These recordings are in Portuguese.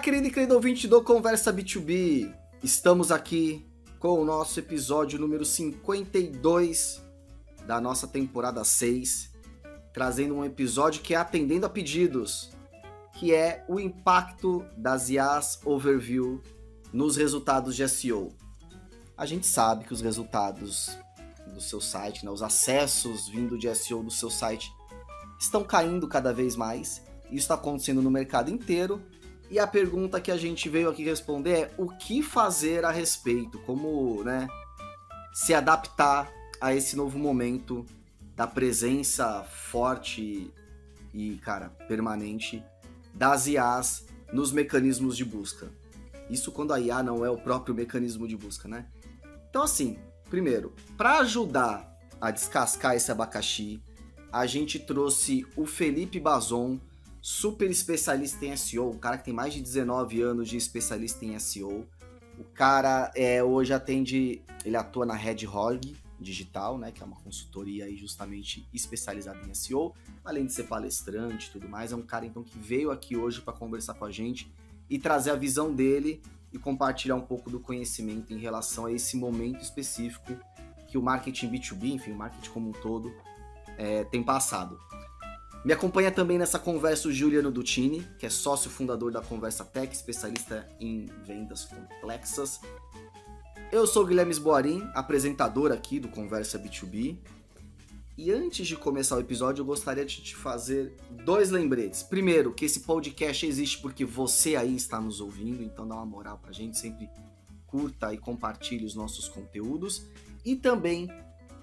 querido e querido ouvinte do Conversa B2B, estamos aqui com o nosso episódio número 52 da nossa temporada 6, trazendo um episódio que é atendendo a pedidos, que é o impacto das IAs Overview nos resultados de SEO. A gente sabe que os resultados do seu site, os acessos vindo de SEO do seu site estão caindo cada vez mais. Isso está acontecendo no mercado inteiro. E a pergunta que a gente veio aqui responder é o que fazer a respeito? Como, se adaptar a esse novo momento da presença forte e, permanente das IAs nos mecanismos de busca. Isso quando a IA não é o próprio mecanismo de busca, né? Então, assim, primeiro, para ajudar a descascar esse abacaxi, a gente trouxe o Felipe Bazon, super especialista em SEO, um cara que tem mais de 19 anos de especialista em SEO. O cara hoje ele atua na RedHog Digital, que é uma consultoria aí justamente especializada em SEO, além de ser palestrante e tudo mais. É um cara então que veio aqui hoje para conversar com a gente e trazer a visão dele e compartilhar um pouco do conhecimento em relação a esse momento específico que o marketing B2B, enfim, o marketing como um todo, tem passado. Me acompanha também nessa conversa o Juliano Dutini, que é sócio fundador da Conversa Tech, especialista em vendas complexas. Eu sou o Guilherme Esboarim, apresentador aqui do Conversa B2B. E antes de começar o episódio, eu gostaria de te fazer 2 lembretes. Primeiro, que esse podcast existe porque você aí está nos ouvindo, então dá uma moral pra gente, sempre curta e compartilhe os nossos conteúdos. E também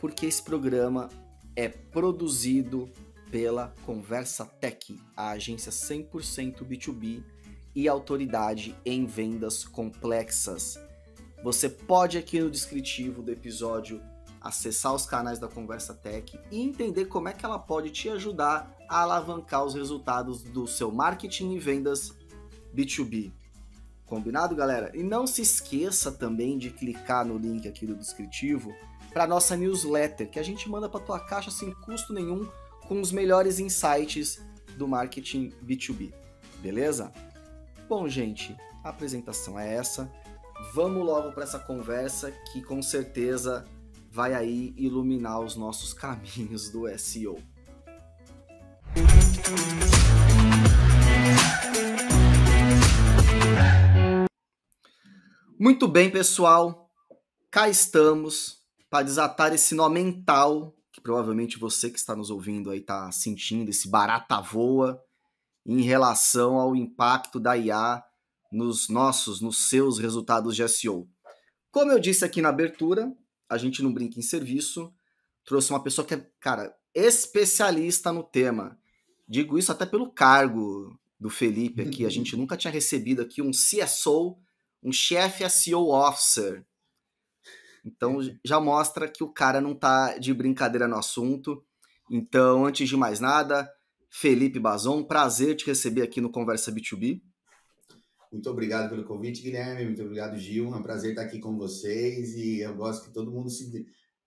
porque esse programa é produzido pela Conversa Tech, a agência 100% B2B e autoridade em vendas complexas. Você pode aqui no descritivo do episódio acessar os canais da Conversa Tech e entender como é que ela pode te ajudar a alavancar os resultados do seu marketing e vendas B2B. Combinado, galera? E não se esqueça também de clicar no link aqui do descritivo para nossa newsletter, que a gente manda para tua caixa sem custo nenhum, com os melhores insights do marketing B2B, beleza? Bom, gente, a apresentação é essa. Vamos logo para essa conversa que com certeza vai aí iluminar os nossos caminhos do SEO. Muito bem, pessoal. Cá estamos para desatar esse nó mental que provavelmente você que está nos ouvindo aí está sentindo, esse barata voa em relação ao impacto da IA nos seus resultados de SEO. Como eu disse aqui na abertura, a gente não brinca em serviço, trouxe uma pessoa que é, especialista no tema. Digo isso até pelo cargo do Felipe aqui, a gente nunca tinha recebido aqui um CSO, um Chief SEO Officer. Então já mostra que o cara não tá de brincadeira no assunto. Então, antes de mais nada, Felipe Bazon, prazer te receber aqui no Conversa B2B. Muito obrigado pelo convite, Guilherme. Muito obrigado, Gil. É um prazer estar aqui com vocês e eu gosto que todo mundo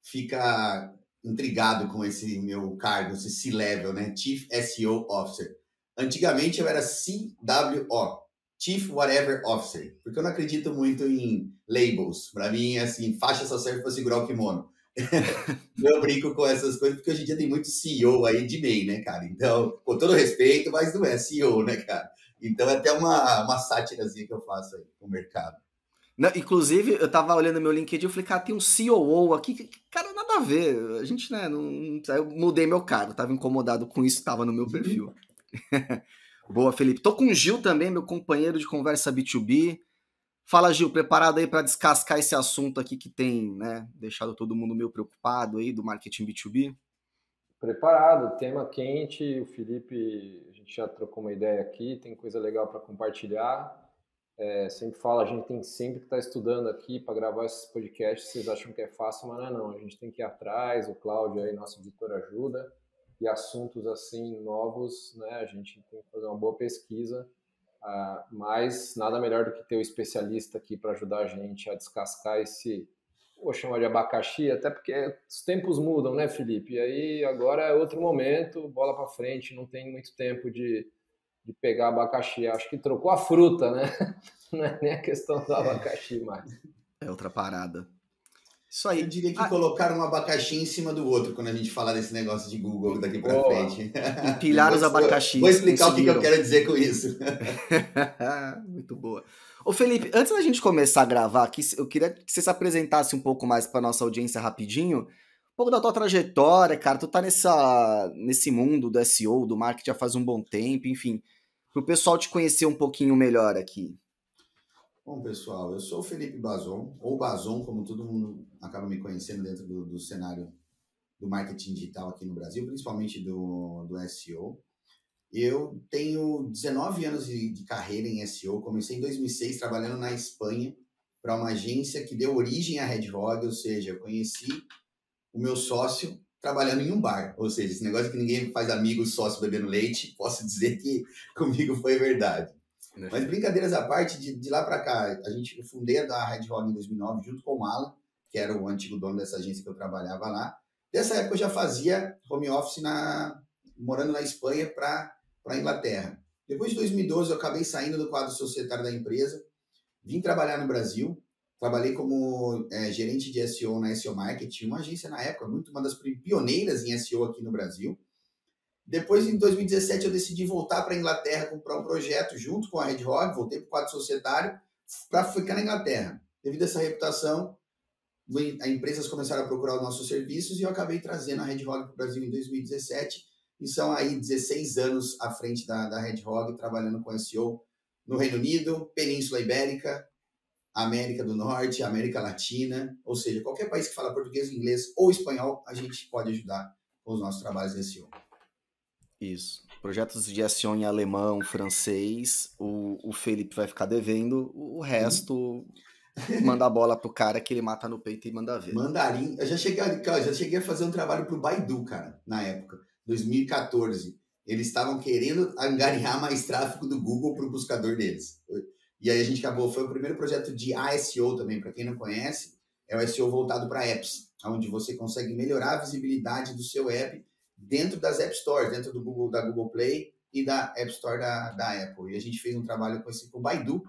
fica intrigado com esse meu cargo, esse C-Level, Chief SEO Officer. Antigamente eu era CWO, Chief Whatever Officer, porque eu não acredito muito em labels. Para mim, assim, faixa só serve para segurar o kimono. Eu brinco com essas coisas, porque hoje em dia tem muito CEO aí de MEI, cara? Então, com todo respeito, mas não é CEO, cara? Então, é até uma sátirazinha que eu faço aí com o mercado. Não, inclusive, eu tava olhando meu LinkedIn e falei, cara, tem um COO aqui. Cara, nada a ver. A gente, eu mudei meu cargo, tava incomodado com isso, tava no meu perfil. Boa, Felipe. Tô com o Gil também, meu companheiro de Conversa B2B. Fala, Gil, preparado aí para descascar esse assunto aqui que tem, deixado todo mundo meio preocupado aí do marketing B2B? Preparado, tema quente. O Felipe, a gente já trocou uma ideia aqui, tem coisa legal para compartilhar. Sempre falo, a gente tem sempre que estar estudando aqui para gravar esses podcasts. Vocês acham que é fácil, mas não. A gente tem que ir atrás, o Cláudio aí, nosso editor, ajuda. E assuntos assim novos, a gente tem que fazer uma boa pesquisa. Mas nada melhor do que ter o especialista aqui para ajudar a gente a descascar esse, vou chamar de abacaxi, até porque os tempos mudam, Felipe? E aí agora é outro momento, bola para frente, não tem muito tempo de de pegar abacaxi. Acho que trocou a fruta, né? Não é nem a questão do abacaxi mais. É outra parada. Isso Eu aí. diria que colocaram um abacaxi em cima do outro quando a gente falar desse negócio de Google daqui para frente. Empilhar os abacaxis. Vou explicar o que eu quero dizer com isso. Muito boa. Ô Felipe, antes da gente começar a gravar aqui, eu queria que você se apresentasse um pouco mais para nossa audiência rapidinho. Um pouco da tua trajetória, cara. Tu tá nesse mundo do SEO, do marketing já faz um bom tempo, enfim. Para o pessoal te conhecer um pouquinho melhor aqui. Bom, pessoal, eu sou o Felipe Bazon, ou Bazon, como todo mundo acaba me conhecendo dentro do cenário do marketing digital aqui no Brasil, principalmente do SEO. Eu tenho 19 anos de carreira em SEO, comecei em 2006 trabalhando na Espanha para uma agência que deu origem à RedHog, ou seja, eu conheci o meu sócio trabalhando em um bar, ou seja, esse negócio que ninguém faz amigo sócio bebendo leite, posso dizer que comigo foi verdade. Mas brincadeiras à parte, de lá para cá, eu fundei a RedHog em 2009 junto com o Alan, que era o antigo dono dessa agência que eu trabalhava lá. Dessa época eu já fazia home office morando na Espanha para a Inglaterra. Depois de 2012 eu acabei saindo do quadro societário da empresa, vim trabalhar no Brasil, trabalhei como gerente de SEO na SEO Marketing, uma agência na época, uma das pioneiras em SEO aqui no Brasil. Depois, em 2017, eu decidi voltar para a Inglaterra, comprar um projeto junto com a RedHog, voltei para o quadro societário para ficar na Inglaterra. Devido a essa reputação, as empresas começaram a procurar os nossos serviços e eu acabei trazendo a RedHog para o Brasil em 2017. E são aí 16 anos à frente da RedHog, trabalhando com SEO no Reino Unido, Península Ibérica, América do Norte, América Latina, ou seja, qualquer país que fala português, inglês ou espanhol, a gente pode ajudar com os nossos trabalhos de SEO. Isso. Projetos de SEO em alemão, francês, o Felipe vai ficar devendo, o resto manda a bola pro cara que ele mata no peito e manda ver. Mandarim, eu já cheguei a fazer um trabalho pro Baidu, cara, na época, 2014. Eles estavam querendo angariar mais tráfego do Google pro buscador deles. E aí a gente acabou, foi o primeiro projeto de ASEO também, para quem não conhece, é o SEO voltado para apps, onde você consegue melhorar a visibilidade do seu app dentro das App Stores, dentro do Google, da Google Play e da App Store da Apple. E a gente fez um trabalho com o Baidu,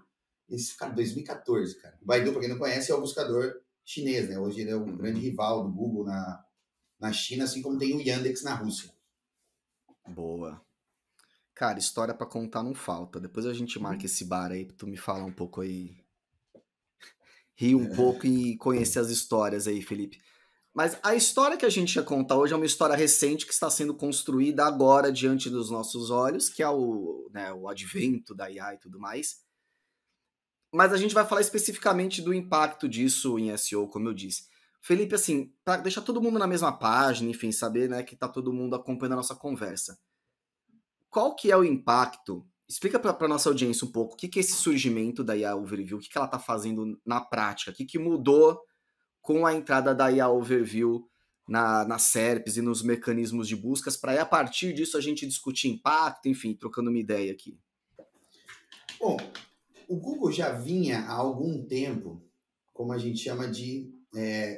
esse cara, 2014, cara. O Baidu, para quem não conhece, é o buscador chinês, né? Hoje ele é o grande rival do Google na China, assim como tem o Yandex na Rússia. Boa. Cara, história para contar não falta. Depois a gente marca esse bar aí pra tu me falar um pouco aí. Rir um pouco e conhecer as histórias aí, Felipe. Mas a história que a gente ia contar hoje é uma história recente que está sendo construída agora diante dos nossos olhos, que é o advento da IA e tudo mais. Mas a gente vai falar especificamente do impacto disso em SEO, como eu disse. Felipe, assim, para deixar todo mundo na mesma página, enfim, saber, né, que tá todo mundo acompanhando a nossa conversa. Qual que é o impacto? Explica para nossa audiência um pouco o que é esse surgimento da IA Overview, o que ela está fazendo na prática, o que mudou com a entrada da IA Overview nas SERPs e nos mecanismos de buscas, para aí a partir disso a gente discutir impacto, enfim, trocando uma ideia aqui. Bom, o Google já vinha há algum tempo, como a gente chama de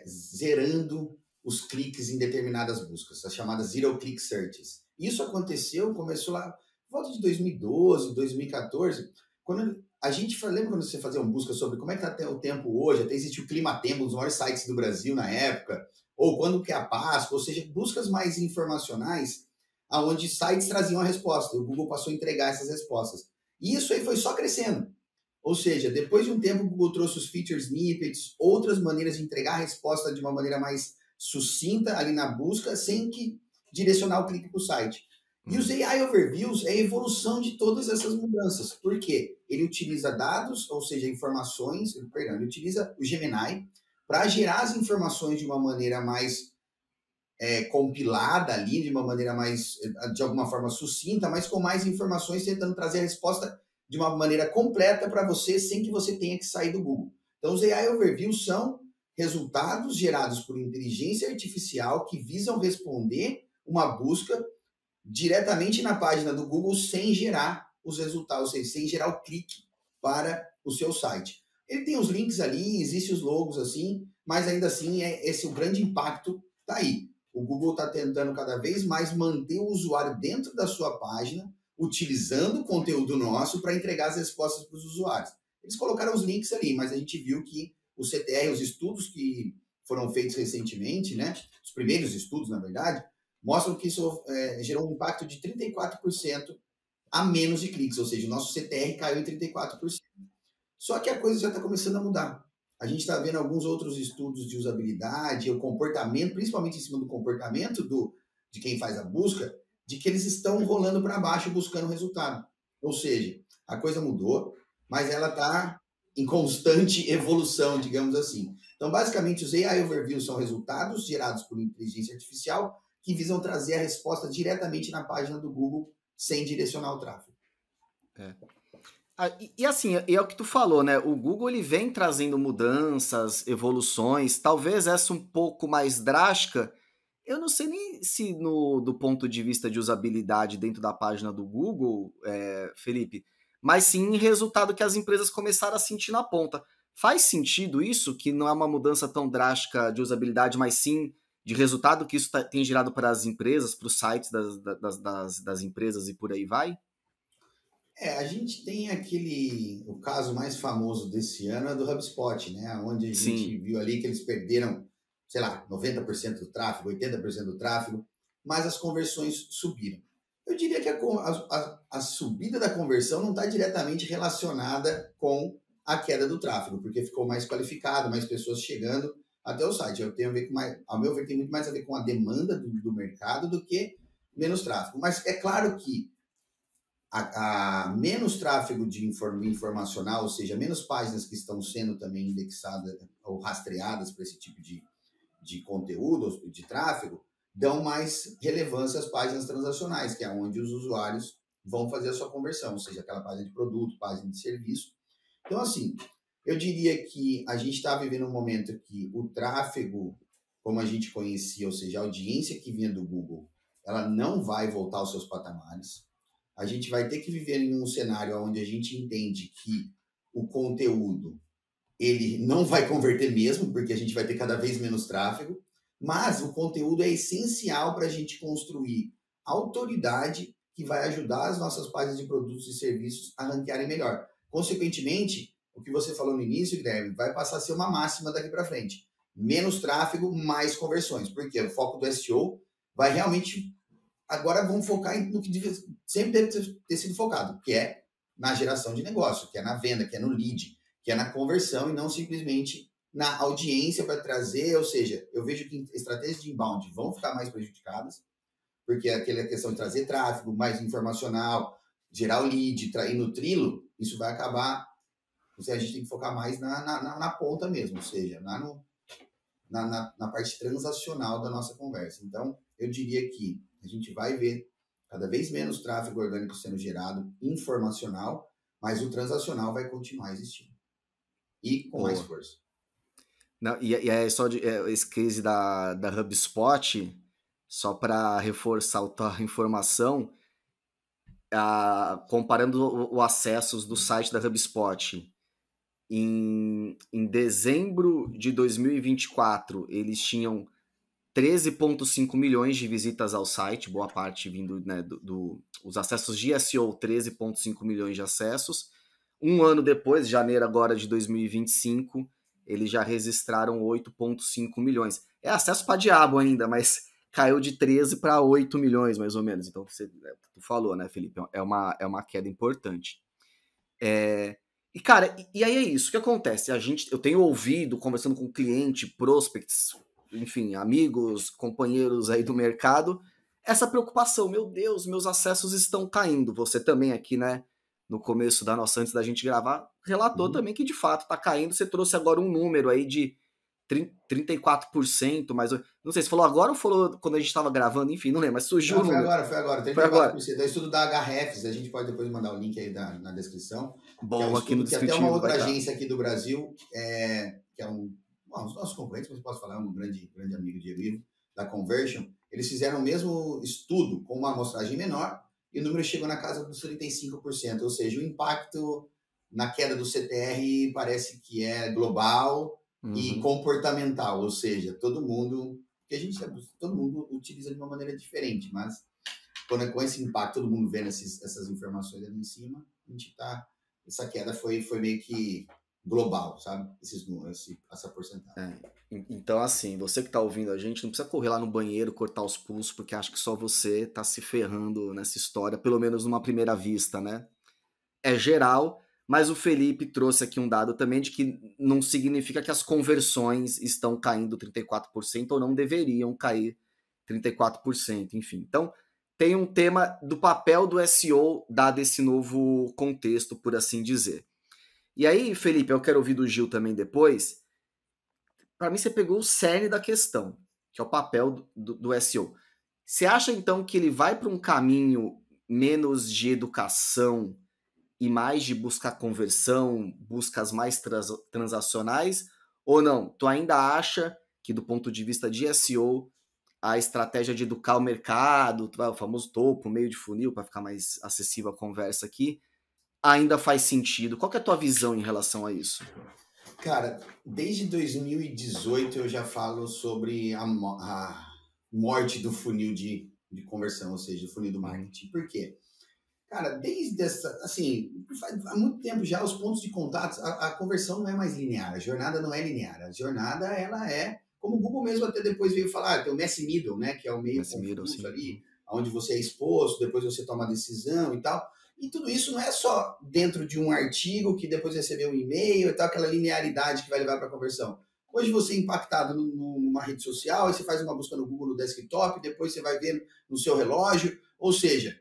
zerando os cliques em determinadas buscas, as chamadas Zero Click Searches. Isso começou lá por volta de 2012, 2014, quando a gente lembra quando você fazia uma busca sobre como é que está o tempo hoje, até existe o Climatempo, um dos maiores sites do Brasil na época, ou quando que é a Páscoa, ou seja, buscas mais informacionais, onde sites traziam a resposta. O Google passou a entregar essas respostas. E isso aí foi só crescendo. Ou seja, depois de um tempo, o Google trouxe os feature snippets, outras maneiras de entregar a resposta de uma maneira mais sucinta ali na busca, sem que direcionar o clique para o site. E os AI Overviews é a evolução de todas essas mudanças. Por quê? Ele utiliza dados, ou seja, informações, ele utiliza o Gemini para gerar as informações de uma maneira mais compilada ali, de uma maneira mais, de alguma forma sucinta, mas com mais informações, tentando trazer a resposta de uma maneira completa para você, sem que você tenha que sair do Google. Então, os AI Overviews são resultados gerados por inteligência artificial que visam responder uma busca diretamente na página do Google sem gerar os resultados, ou seja, sem gerar o clique para o seu site. Ele tem os links ali, existem os logos assim, mas ainda assim esse o grande impacto está aí. O Google está tentando cada vez mais manter o usuário dentro da sua página, utilizando o conteúdo nosso para entregar as respostas para os usuários. Eles colocaram os links ali, mas a gente viu que o CTR, os estudos que foram feitos recentemente, né, os primeiros estudos, na verdade, mostram que isso gerou um impacto de 34% a menos de cliques, ou seja, o nosso CTR caiu em 34%. Só que a coisa já está começando a mudar. A gente está vendo alguns outros estudos de usabilidade, o comportamento, principalmente em cima do comportamento de quem faz a busca, de que eles estão rolando para baixo buscando resultado. Ou seja, a coisa mudou, mas ela está em constante evolução, digamos assim. Então, basicamente, os AI Overviews são resultados gerados por inteligência artificial que visam trazer a resposta diretamente na página do Google sem direcionar o tráfego. E assim, é o que tu falou, né? O Google ele vem trazendo mudanças, evoluções, talvez essa um pouco mais drástica. Eu não sei nem se do ponto de vista de usabilidade dentro da página do Google, Felipe, mas sim resultado que as empresas começaram a sentir na ponta. Faz sentido isso, que não é uma mudança tão drástica de usabilidade, mas sim de resultado que isso tem gerado para as empresas, para os sites das empresas e por aí vai? A gente tem o caso mais famoso desse ano é do HubSpot, né? Onde a gente viu ali que eles perderam, sei lá, 90% do tráfego, 80% do tráfego, mas as conversões subiram. Eu diria que a subida da conversão não está diretamente relacionada com a queda do tráfego, porque ficou mais qualificado, mais pessoas chegando até o site. Eu tenho a ver com ao meu ver, tem muito mais a ver com a demanda do mercado do que menos tráfego. Mas é claro que a menos tráfego de informacional, ou seja, menos páginas que estão sendo também indexadas ou rastreadas para esse tipo de conteúdo, de tráfego, dão mais relevância às páginas transacionais, que é onde os usuários vão fazer a sua conversão, ou seja, aquela página de produto, página de serviço. Então, assim, eu diria que a gente está vivendo um momento que o tráfego, como a gente conhecia, ou seja, a audiência que vinha do Google, ela não vai voltar aos seus patamares. A gente vai ter que viver em um cenário onde a gente entende que o conteúdo ele não vai converter mesmo, porque a gente vai ter cada vez menos tráfego, mas o conteúdo é essencial para a gente construir autoridade que vai ajudar as nossas páginas de produtos e serviços a ranquearem melhor. Consequentemente, o que você falou no início, Guilherme, vai passar a ser uma máxima daqui para frente. Menos tráfego, mais conversões. Porque o foco do SEO vai realmente... Agora vamos focar no que sempre deve ter sido focado, que é na geração de negócio, que é na venda, que é no lead, que é na conversão e não simplesmente na audiência para trazer. Ou seja, eu vejo que estratégias de inbound vão ficar mais prejudicadas, porque aquela questão de trazer tráfego, mais informacional, gerar o lead, ir no trilo, isso vai acabar. Ou seja, a gente tem que focar mais na ponta mesmo, ou seja, na parte transacional da nossa conversa. Então, eu diria que a gente vai ver cada vez menos tráfego orgânico sendo gerado, informacional, mas o transacional vai continuar existindo. E com mais força. Não, e é só esse case da HubSpot, só para reforçar a informação, comparando os acessos do site da HubSpot, em dezembro de 2024, eles tinham 13,5 milhões de visitas ao site, boa parte vindo, né, os acessos de SEO, 13,5 milhões de acessos. Um ano depois, janeiro agora de 2025, eles já registraram 8,5 milhões. É acesso para diabo ainda, mas caiu de 13 para 8 milhões, mais ou menos. Então, tu falou, né, Felipe? É uma queda importante. E, cara, e aí é isso. O que acontece? Eu tenho ouvido, conversando com cliente, prospects, enfim, amigos, companheiros aí do mercado, essa preocupação. Meu Deus, meus acessos estão caindo. Você também aqui, né, no começo da nossa, antes da gente gravar, relatou também que de fato está caindo. Você trouxe agora um número aí de 34%, mas não sei se falou agora ou falou quando a gente estava gravando, enfim, não lembro, mas surgiu não, o número. Foi agora, 34%. É o estudo da HREFs, a gente pode depois mandar o link aí na descrição. Bom, que é um aqui no que até uma outra agência aqui do Brasil, que é um dos nossos concorrentes, mas posso falar, é um grande amigo de Ivo, da Conversion, eles fizeram o mesmo estudo com uma amostragem menor e o número chegou na casa dos 35%, ou seja, o impacto na queda do CTR parece que é global e comportamental, ou seja, todo mundo utiliza de uma maneira diferente, mas quando com esse impacto, todo mundo vendo essas informações ali em cima, a gente essa queda foi meio que global, sabe? Essa porcentagem. Então, assim, você que tá ouvindo a gente, não precisa correr lá no banheiro, cortar os pulsos, porque acho que só você tá se ferrando nessa história, pelo menos numa primeira vista, né? É geral, mas o Felipe trouxe aqui um dado também de que não significa que as conversões estão caindo 34% ou não deveriam cair 34%, enfim. Então, tem um tema do papel do SEO dado esse novo contexto, por assim dizer. E aí, Felipe, eu quero ouvir do Gil também depois. Para mim, você pegou o cerne da questão, que é o papel do SEO. Você acha, então, que ele vai para um caminho menos de educação e mais de buscar conversão, buscas mais transacionais? Ou não? Tu ainda acha que, do ponto de vista de SEO, a estratégia de educar o mercado, o famoso topo, meio de funil, para ficar mais acessível a conversa aqui, ainda faz sentido? Qual que é a tua visão em relação a isso? Cara, desde 2018 eu já falo sobre a morte do funil de conversão, ou seja, do funil do marketing. Por quê? Cara, desde há muito tempo já, os pontos de contato, a conversão não é mais linear, a jornada não é linear. A jornada, ela é, como o Google mesmo até depois veio falar, tem o Messy Middle, né, que é o meio confuso ali, onde você é exposto, depois você toma a decisão e tal. E tudo isso não é só dentro de um artigo que depois recebeu um e-mail e tal, aquela linearidade que vai levar para a conversão. Hoje você é impactado numa rede social, aí você faz uma busca no Google no desktop, depois você vai ver no seu relógio, ou seja,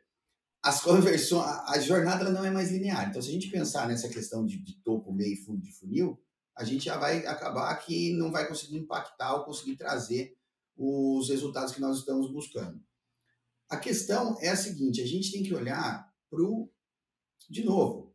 as conversões, a jornada ela não é mais linear. Então, se a gente pensar nessa questão de topo, meio e fundo de funil, a gente já vai acabar que não vai conseguir impactar ou conseguir trazer os resultados que nós estamos buscando. A questão é a seguinte, a gente tem que olhar de novo,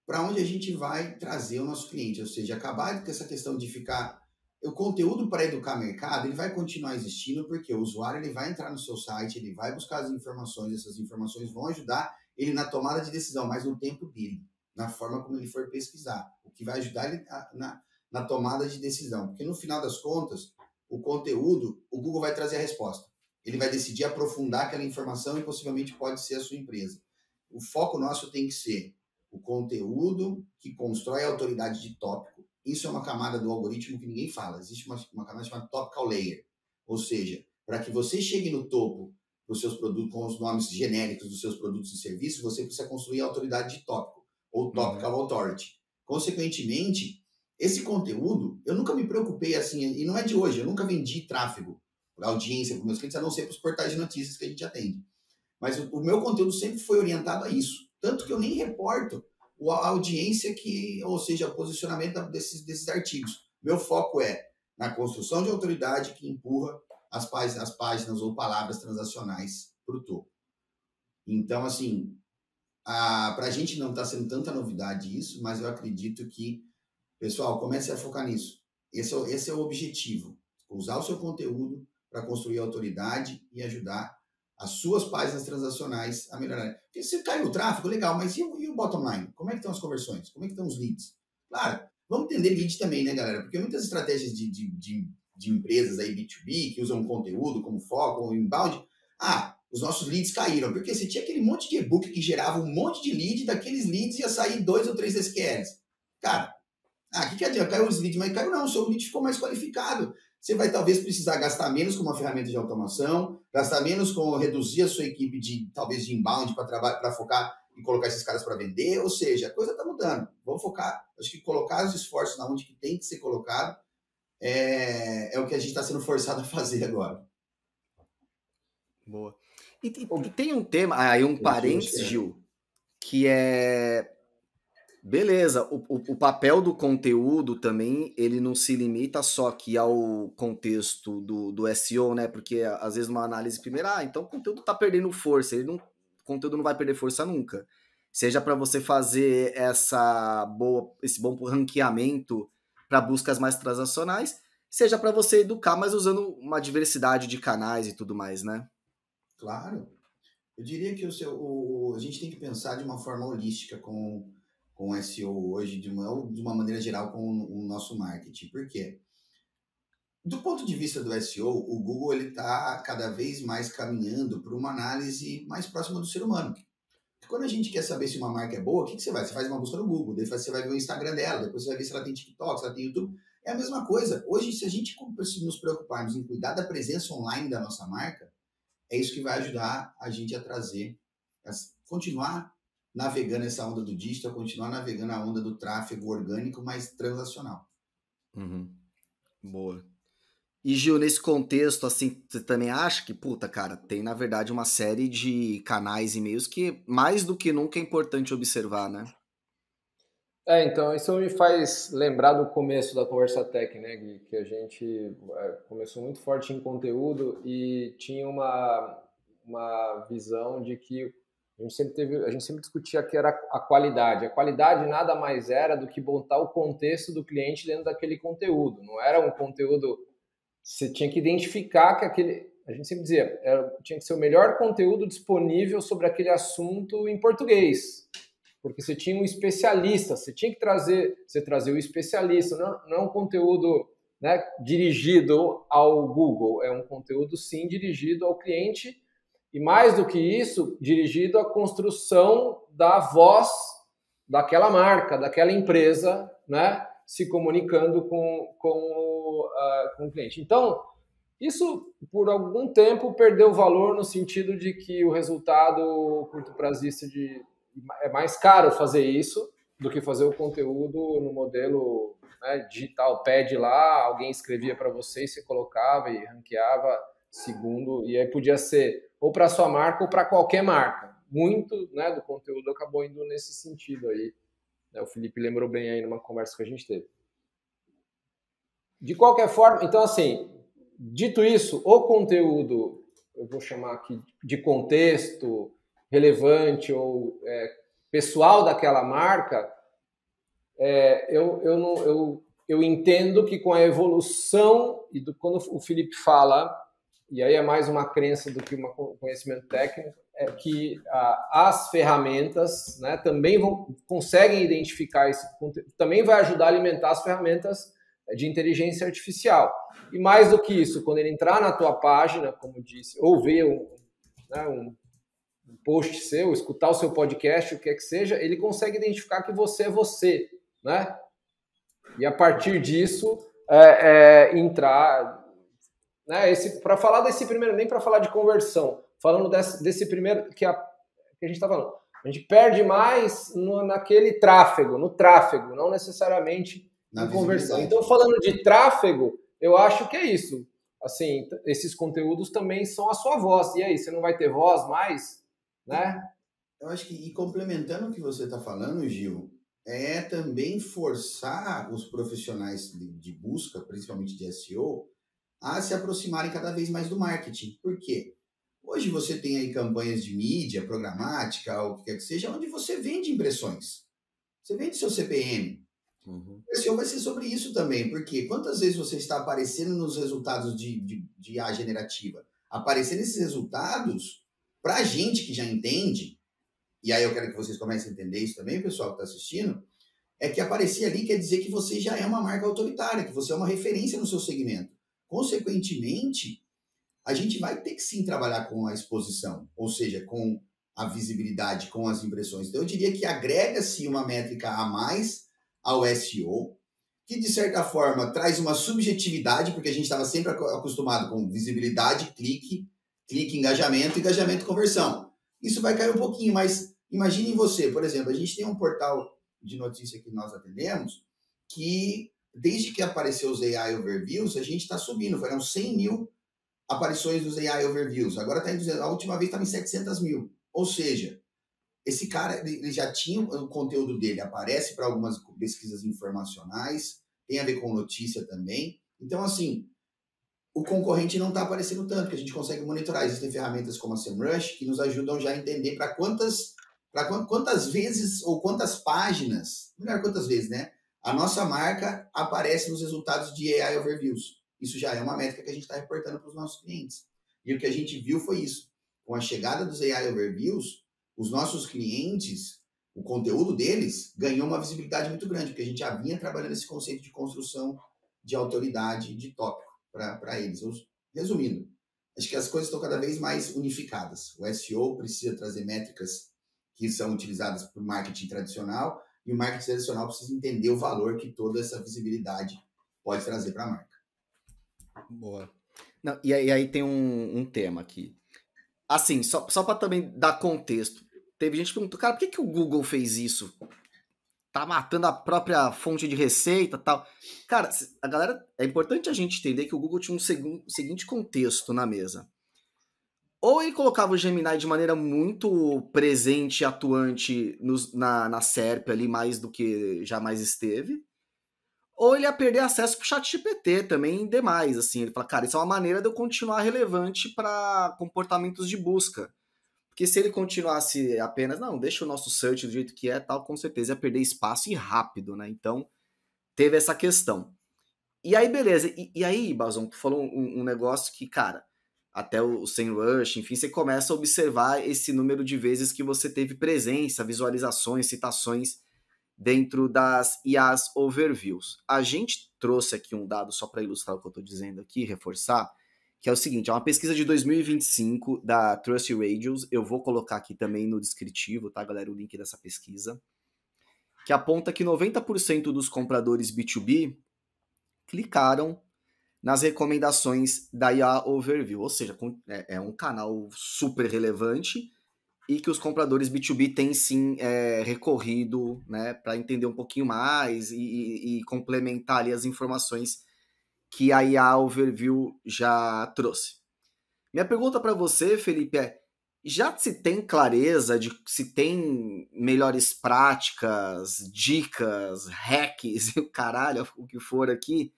para onde a gente vai trazer o nosso cliente, ou seja, acabar com essa questão de ficar... O conteúdo para educar o mercado, ele vai continuar existindo porque o usuário ele vai entrar no seu site, ele vai buscar as informações, essas informações vão ajudar ele na tomada de decisão, mas no tempo dele, na forma como ele for pesquisar, o que vai ajudar ele na tomada de decisão. Porque no final das contas, o conteúdo, o Google vai trazer a resposta. Ele vai decidir aprofundar aquela informação e possivelmente pode ser a sua empresa. O foco nosso tem que ser o conteúdo que constrói a autoridade de tópico. Isso é uma camada do algoritmo que ninguém fala. Existe uma camada chamada topical layer. Ou seja, para que você chegue no topo dos seus produtos, com os nomes genéricos dos seus produtos e serviços, você precisa construir a autoridade de tópico, ou topical authority. Consequentemente, esse conteúdo, eu nunca me preocupei assim, e não é de hoje, eu nunca vendi tráfego para audiência, para meus clientes, a não ser para os portais de notícias que a gente atende. Mas o meu conteúdo sempre foi orientado a isso. Tanto que eu nem reporto a audiência ou seja, o posicionamento desses artigos. Meu foco é na construção de autoridade que empurra as páginas ou palavras transacionais para o topo. Então, assim, para a gente não está sendo tanta novidade isso, mas eu acredito que, pessoal, comece a focar nisso. Esse é o objetivo. Usar o seu conteúdo para construir autoridade e ajudar as suas páginas transacionais a melhorar. Porque se cai o tráfego, legal, mas e o bottom line? Como é que estão as conversões? Como é que estão os leads? Claro, vamos entender lead também, né, galera? Porque muitas estratégias de empresas aí B2B que usam conteúdo como foco ou inbound, os nossos leads caíram, porque você tinha aquele monte de e-book que gerava um monte de lead, daqueles leads ia sair 2 ou 3 SQLs. Cara, o que adianta? Caiu os leads, mas caiu não, o seu lead ficou mais qualificado. Você vai talvez precisar gastar menos com uma ferramenta de automação, gastar menos com reduzir a sua equipe talvez de inbound para focar e colocar esses caras para vender, ou seja, a coisa está mudando. Vamos focar, acho que colocar os esforços na onde que tem que ser colocado é o que a gente está sendo forçado a fazer agora. Boa. E tem um tema, aí um parênteses, Gil, que é... Beleza, o papel do conteúdo também, ele não se limita só aqui ao contexto do SEO, né? Porque às vezes uma análise primeira, então o conteúdo tá perdendo força, o conteúdo não vai perder força nunca. Seja para você fazer esse bom ranqueamento para buscas mais transacionais, seja para você educar, mas usando uma diversidade de canais e tudo mais, né? Claro. Eu diria que a gente tem que pensar de uma forma holística com o SEO hoje, de uma maneira geral, com o nosso marketing. Por quê? Do ponto de vista do SEO, o Google está cada vez mais caminhando para uma análise mais próxima do ser humano. Quando a gente quer saber se uma marca é boa, o que você vai? Você faz uma busca no Google, depois você vai ver o Instagram dela, depois você vai ver se ela tem TikTok, se ela tem YouTube. É a mesma coisa. Hoje, se a gente nos preocuparmos em cuidar da presença online da nossa marca, é isso que vai ajudar a gente a trazer, a continuar navegando essa onda do digital, continuar navegando a onda do tráfego orgânico, mas transacional. Uhum. Boa. E, Gil, nesse contexto, assim, você também acha que, puta, cara, tem, na verdade, uma série de canais e meios que, mais do que nunca, é importante observar, né? Então, isso me faz lembrar do começo da Conversa Tech, né, Gui? Que a gente começou muito forte em conteúdo e tinha uma visão de que a gente sempre discutia que era a qualidade. A qualidade nada mais era do que botar o contexto do cliente dentro daquele conteúdo. Não era um conteúdo... Você tinha que identificar que aquele... A gente sempre dizia, tinha que ser o melhor conteúdo disponível sobre aquele assunto em português. Porque você tinha um especialista, você tinha que trazer o especialista, não é um conteúdo, né, dirigido ao Google, é um conteúdo sim dirigido ao cliente e mais do que isso, dirigido à construção da voz daquela marca, daquela empresa, né, se comunicando com o cliente. Então, isso por algum tempo perdeu valor no sentido de que o resultado curto-prazista é mais caro fazer isso do que fazer o conteúdo no modelo, né, digital. Pede lá, alguém escrevia para você e você colocava e ranqueava segundo, e aí podia ser ou para sua marca ou para qualquer marca. Muito, né, do conteúdo acabou indo nesse sentido aí. O Felipe lembrou bem aí numa conversa que a gente teve. De qualquer forma, então assim, dito isso, o conteúdo, eu vou chamar aqui de contexto, relevante ou pessoal daquela marca, eu entendo que com a evolução, e quando o Felipe fala, e aí é mais uma crença do que um conhecimento técnico, é que as ferramentas, né, também conseguem identificar esse conteúdo, também vai ajudar a alimentar as ferramentas de inteligência artificial. E mais do que isso, quando ele entrar na tua página, como disse, ou ver um post seu, escutar o seu podcast, o que é que seja, ele consegue identificar que você é você, né? E a partir disso, entrar, né? Para falar desse primeiro, nem para falar de conversão, falando desse primeiro que a gente está falando, a gente perde mais naquele tráfego, não necessariamente na conversão. Então, falando de tráfego, eu acho que é isso. Assim, esses conteúdos também são a sua voz. E aí, você não vai ter voz mais, né? Eu acho que, e complementando o que você está falando, Gil, é também forçar os profissionais de busca, principalmente de SEO, a se aproximarem cada vez mais do marketing. Por quê? Hoje você tem aí campanhas de mídia, programática, ou o que quer que seja, onde você vende impressões. Você vende seu CPM. Uhum. O SEO vai ser sobre isso também, porque quantas vezes você está aparecendo nos resultados de IA generativa? Aparecendo esses resultados, para a gente que já entende, e aí eu quero que vocês comecem a entender isso também, pessoal que está assistindo, é que aparecer ali quer dizer que você já é uma marca autoritária, que você é uma referência no seu segmento. Consequentemente, a gente vai ter que sim trabalhar com a exposição, ou seja, com a visibilidade, com as impressões. Então eu diria que agrega-se uma métrica a mais ao SEO, que de certa forma traz uma subjetividade, porque a gente estava sempre acostumado com visibilidade, clique, engajamento, conversão. Isso vai cair um pouquinho, mas imagine você, por exemplo, a gente tem um portal de notícia que nós atendemos, que desde que apareceu os AI Overviews, a gente está subindo, foram 100 mil aparições dos AI Overviews, agora a última vez estava em 700 mil, ou seja, esse cara ele já tinha o conteúdo dele, aparece para algumas pesquisas informacionais, tem a ver com notícia também, então assim, o concorrente não está aparecendo tanto, porque a gente consegue monitorar. Existem ferramentas como a SEMrush que nos ajudam já a entender para quantas vezes ou quantas páginas, melhor quantas vezes, né? A nossa marca aparece nos resultados de AI Overviews. Isso já é uma métrica que a gente está reportando para os nossos clientes. E o que a gente viu foi isso. Com a chegada dos AI Overviews, os nossos clientes, o conteúdo deles ganhou uma visibilidade muito grande, porque a gente já vinha trabalhando esse conceito de construção de autoridade de tópico para eles. Resumindo, acho que as coisas estão cada vez mais unificadas. O SEO precisa trazer métricas que são utilizadas para o marketing tradicional, e o marketing tradicional precisa entender o valor que toda essa visibilidade pode trazer para a marca. Boa. Não, e aí tem um tema aqui. Assim, só para também dar contexto. Teve gente que perguntou, cara, por que o Google fez isso? Tá matando a própria fonte de receita e tal. Cara, a galera, é importante a gente entender que o Google tinha um seguinte contexto na mesa. Ou ele colocava o Gemini de maneira muito presente e atuante na SERP ali, mais do que jamais esteve, ou ele ia perder acesso pro ChatGPT também demais, assim. Ele fala, cara, isso é uma maneira de eu continuar relevante para comportamentos de busca. Porque se ele continuasse apenas, não, deixa o nosso search do jeito que é, tal, com certeza ia perder espaço e rápido, né? Então, teve essa questão. E aí, beleza. E aí, Bazon, tu falou um negócio que, cara, até o SEMrush, enfim, você começa a observar esse número de vezes que você teve presença, visualizações, citações dentro das IAs Overviews. A gente trouxe aqui um dado só para ilustrar o que eu estou dizendo aqui, reforçar, que é o seguinte, é uma pesquisa de 2025 da Trust Radius, eu vou colocar aqui também no descritivo, tá, galera, o link dessa pesquisa, que aponta que 90% dos compradores B2B clicaram nas recomendações da IA Overview, ou seja, é um canal super relevante e que os compradores B2B têm sim recorrido, né, para entender um pouquinho mais e complementar ali as informações que a IA Overview já trouxe. Minha pergunta para você, Felipe, já se tem clareza de se tem melhores práticas, dicas, hacks, o caralho, o que for aqui,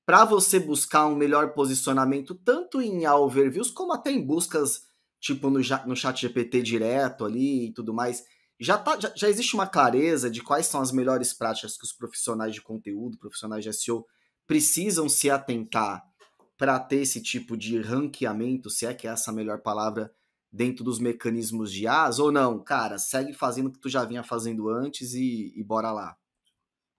para você buscar um melhor posicionamento tanto em IA Overviews como até em buscas tipo no ChatGPT direto ali e tudo mais, já existe uma clareza de quais são as melhores práticas que os profissionais de conteúdo, profissionais de SEO precisam se atentar para ter esse tipo de ranqueamento, se é que é essa a melhor palavra, dentro dos mecanismos de IAs, ou não? Cara, segue fazendo o que tu já vinha fazendo antes e bora lá.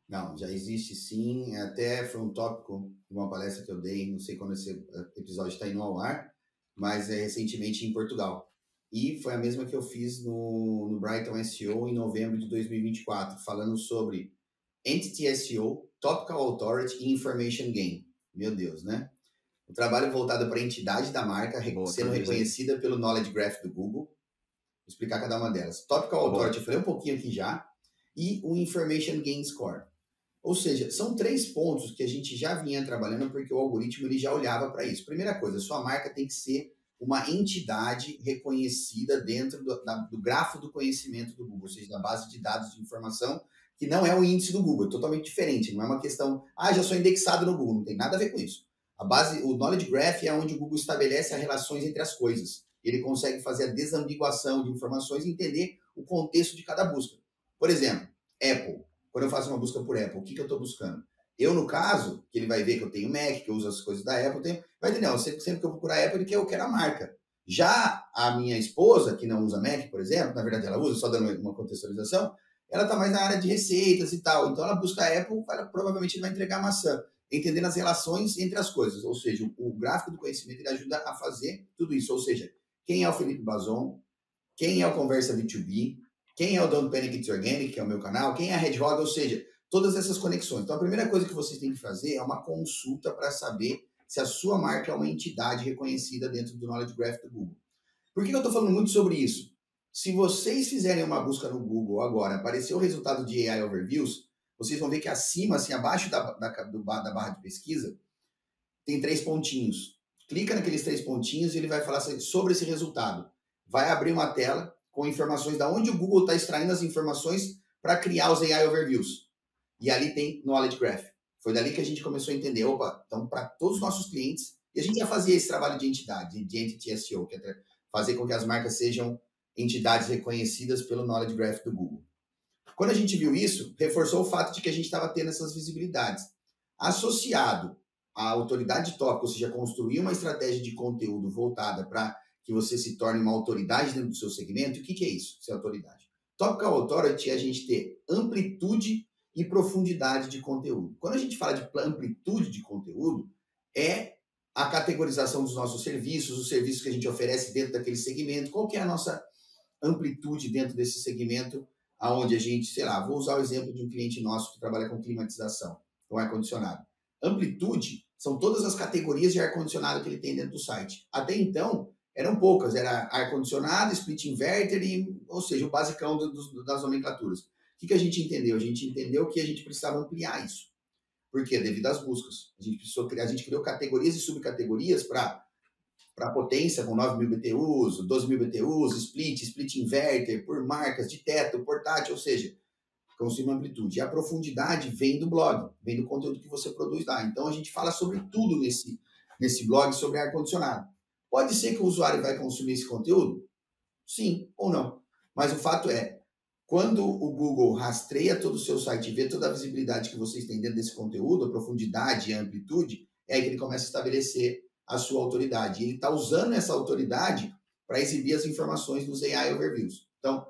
Não, já existe sim, até foi um tópico de uma palestra que eu dei, não sei quando esse episódio está indo ao ar, mas recentemente em Portugal. E foi a mesma que eu fiz no Brighton SEO em novembro de 2024, falando sobre Entity SEO, Topical Authority e Information Gain. Meu Deus, né? O trabalho voltado para a entidade da marca, sendo reconhecida pelo Knowledge Graph do Google. Vou explicar cada uma delas. Topical Authority, eu falei um pouquinho aqui já, e o Information Gain Score. Ou seja, são 3 pontos que a gente já vinha trabalhando porque o algoritmo ele já olhava para isso. Primeira coisa, sua marca tem que ser uma entidade reconhecida dentro do grafo do conhecimento do Google, ou seja, da base de dados de informação, que não é o índice do Google, é totalmente diferente. Não é uma questão, já sou indexado no Google, não tem nada a ver com isso. A base, o Knowledge Graph é onde o Google estabelece as relações entre as coisas. Ele consegue fazer a desambiguação de informações e entender o contexto de cada busca. Por exemplo, Apple. Quando eu faço uma busca por Apple, o que eu estou buscando? Eu, no caso, que ele vai ver que eu tenho Mac, que eu uso as coisas da Apple, vai entender, não, sempre que eu procurar a Apple, ele quer, eu quero a marca. Já a minha esposa, que não usa Mac, por exemplo, na verdade ela usa, só dando uma contextualização, ela está mais na área de receitas e tal. Então ela busca a Apple, provavelmente ele vai entregar a maçã, entendendo as relações entre as coisas. Ou seja, o gráfico do conhecimento ele ajuda a fazer tudo isso. Ou seja, quem é o Felipe Bazon, quem é o Conversa B2B, quem é o Don't Panic It's Organic, que é o meu canal, quem é a Red Rock, ou seja, todas essas conexões. Então, a primeira coisa que vocês têm que fazer é uma consulta para saber se a sua marca é uma entidade reconhecida dentro do Knowledge Graph do Google. Por que eu estou falando muito sobre isso? Se vocês fizerem uma busca no Google agora, aparecer o resultado de AI Overviews, vocês vão ver que acima, assim, abaixo da barra de pesquisa, tem 3 pontinhos. Clica naqueles 3 pontinhos e ele vai falar sobre esse resultado. Vai abrir uma tela com informações da onde o Google está extraindo as informações para criar os AI Overviews. E ali tem Knowledge Graph. Foi dali que a gente começou a entender, então para todos os nossos clientes, e a gente já fazia esse trabalho de entidade, de Entity SEO, que é fazer com que as marcas sejam entidades reconhecidas pelo Knowledge Graph do Google. Quando a gente viu isso, reforçou o fato de que a gente estava tendo essas visibilidades. Associado à autoridade tópica, ou seja, construir uma estratégia de conteúdo voltada para que você se torne uma autoridade dentro do seu segmento. O que é isso, ser autoridade? Topical Authority é a gente ter amplitude e profundidade de conteúdo. Quando a gente fala de amplitude de conteúdo, é a categorização dos nossos serviços, os serviços que a gente oferece dentro daquele segmento, qual que é a nossa amplitude dentro desse segmento, aonde a gente, sei lá, vou usar o exemplo de um cliente nosso que trabalha com climatização, com ar-condicionado. Amplitude são todas as categorias de ar-condicionado que ele tem dentro do site. Até então, eram poucas, era ar-condicionado, split inverter, ou seja, o basicão das nomenclaturas. O que a gente entendeu? A gente entendeu que a gente precisava ampliar isso. Por quê? Devido às buscas. A gente criou categorias e subcategorias para potência com 9.000 BTUs, 12.000 BTUs, split inverter, por marcas, de teto, portátil, ou seja, consumo amplitude. E a profundidade vem do blog, vem do conteúdo que você produz lá. Então, a gente fala sobre tudo nesse blog sobre ar-condicionado. Pode ser que o usuário vai consumir esse conteúdo? Sim ou não. Mas o fato é, quando o Google rastreia todo o seu site e vê toda a visibilidade que vocês têm dentro desse conteúdo, a profundidade e a amplitude, é aí que ele começa a estabelecer a sua autoridade. E ele está usando essa autoridade para exibir as informações dos AI Overviews. Então,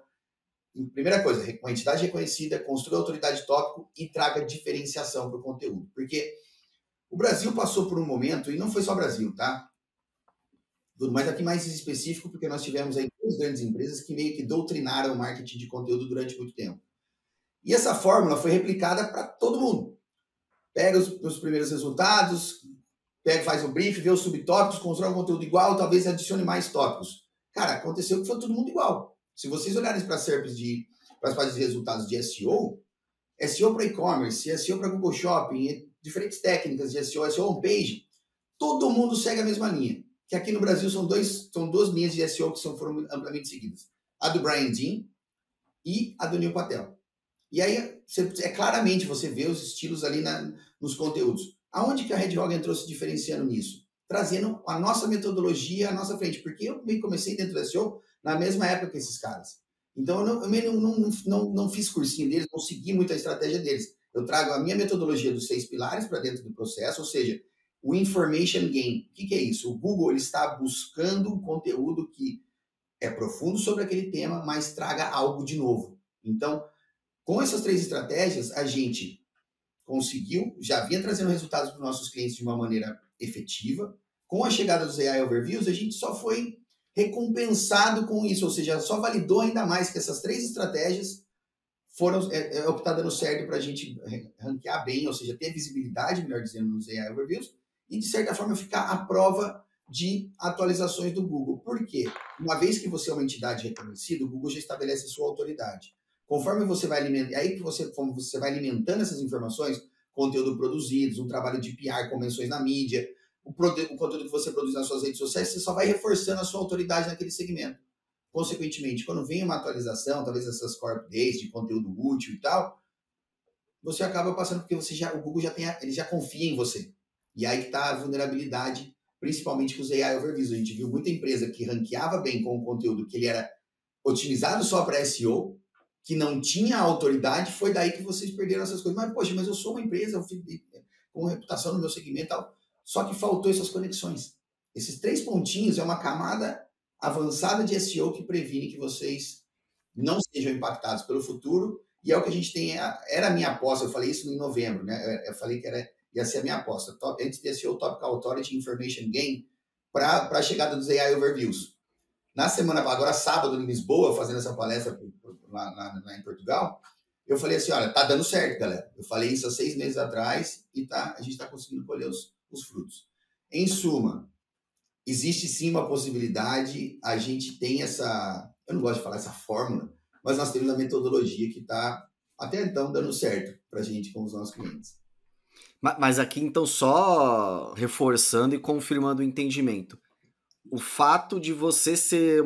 primeira coisa, uma entidade reconhecida, construa autoridade tópico e traga diferenciação para o conteúdo. Porque o Brasil passou por um momento, e não foi só o Brasil, tá? Mas aqui mais específico, porque nós tivemos aí 2 grandes empresas que meio que doutrinaram o marketing de conteúdo durante muito tempo. E essa fórmula foi replicada para todo mundo. Pega os primeiros resultados, faz o brief, vê os subtópicos, constrói um conteúdo igual, talvez adicione mais tópicos. Cara, aconteceu que foi todo mundo igual. Se vocês olharem para as SERPs para as páginas de resultados de SEO para e-commerce, SEO para Google Shopping, diferentes técnicas de SEO homepage, todo mundo segue a mesma linha. Que aqui no Brasil são 2 linhas de SEO que foram amplamente seguidas. A do Brian Dean e a do Neil Patel. E aí, claramente, você vê os estilos ali nos conteúdos. Aonde que a Red Hog entrou se diferenciando nisso? Trazendo a nossa metodologia à nossa frente. Porque eu comecei dentro do SEO na mesma época que esses caras. Então, eu não fiz cursinho deles, não segui muito a estratégia deles. Eu trago a minha metodologia dos 6 pilares para dentro do processo, ou seja, o information gain. O que é isso? O Google ele está buscando um conteúdo que é profundo sobre aquele tema, mas traga algo de novo. Então, com essas 3 estratégias, a gente conseguiu, já vinha trazendo resultados para os nossos clientes de uma maneira efetiva. Com a chegada dos AI Overviews, a gente só foi recompensado com isso, ou seja, só validou ainda mais que essas 3 estratégias foram o que está dando certo para a gente ranquear bem, ou seja, ter visibilidade, melhor dizendo, nos AI Overviews, e de certa forma ficar à prova de atualizações do Google. Por quê? Uma vez que você é uma entidade reconhecida, o Google já estabelece sua autoridade. Conforme você vai alimentando, aí que você vai alimentando essas informações, conteúdo produzido, um trabalho de PR com menções na mídia, o conteúdo que você produz nas suas redes sociais, você só vai reforçando a sua autoridade naquele segmento. Consequentemente, quando vem uma atualização, talvez essas core updates de conteúdo útil e tal, você acaba passando porque o Google ele já confia em você. E aí que está a vulnerabilidade, principalmente com os AI Overviews. A gente viu muita empresa que ranqueava bem com o conteúdo que ele era otimizado só para SEO, que não tinha autoridade, foi daí que vocês perderam essas coisas. Mas, poxa, eu sou uma empresa com reputação no meu segmento e tal. Só que faltou essas conexões. Esses 3 pontinhos é uma camada avançada de SEO que previne que vocês não sejam impactados pelo futuro. E é o que a gente tem, era a minha aposta, eu falei isso em novembro, né? Eu falei que ia ser a minha aposta. Antes de SEO Topic Authority Information Gain, para a chegada dos AI Overviews. Na semana, agora sábado, em Lisboa, fazendo essa palestra lá em Portugal, eu falei assim, olha, tá dando certo, galera. Eu falei isso há 6 meses atrás e a gente está conseguindo colher os frutos. Em suma, existe sim uma possibilidade, a gente tem eu não gosto de falar essa fórmula, mas nós temos a metodologia que está, até então, dando certo para a gente com os nossos clientes. Mas aqui, então, só reforçando e confirmando o entendimento. O fato de você ser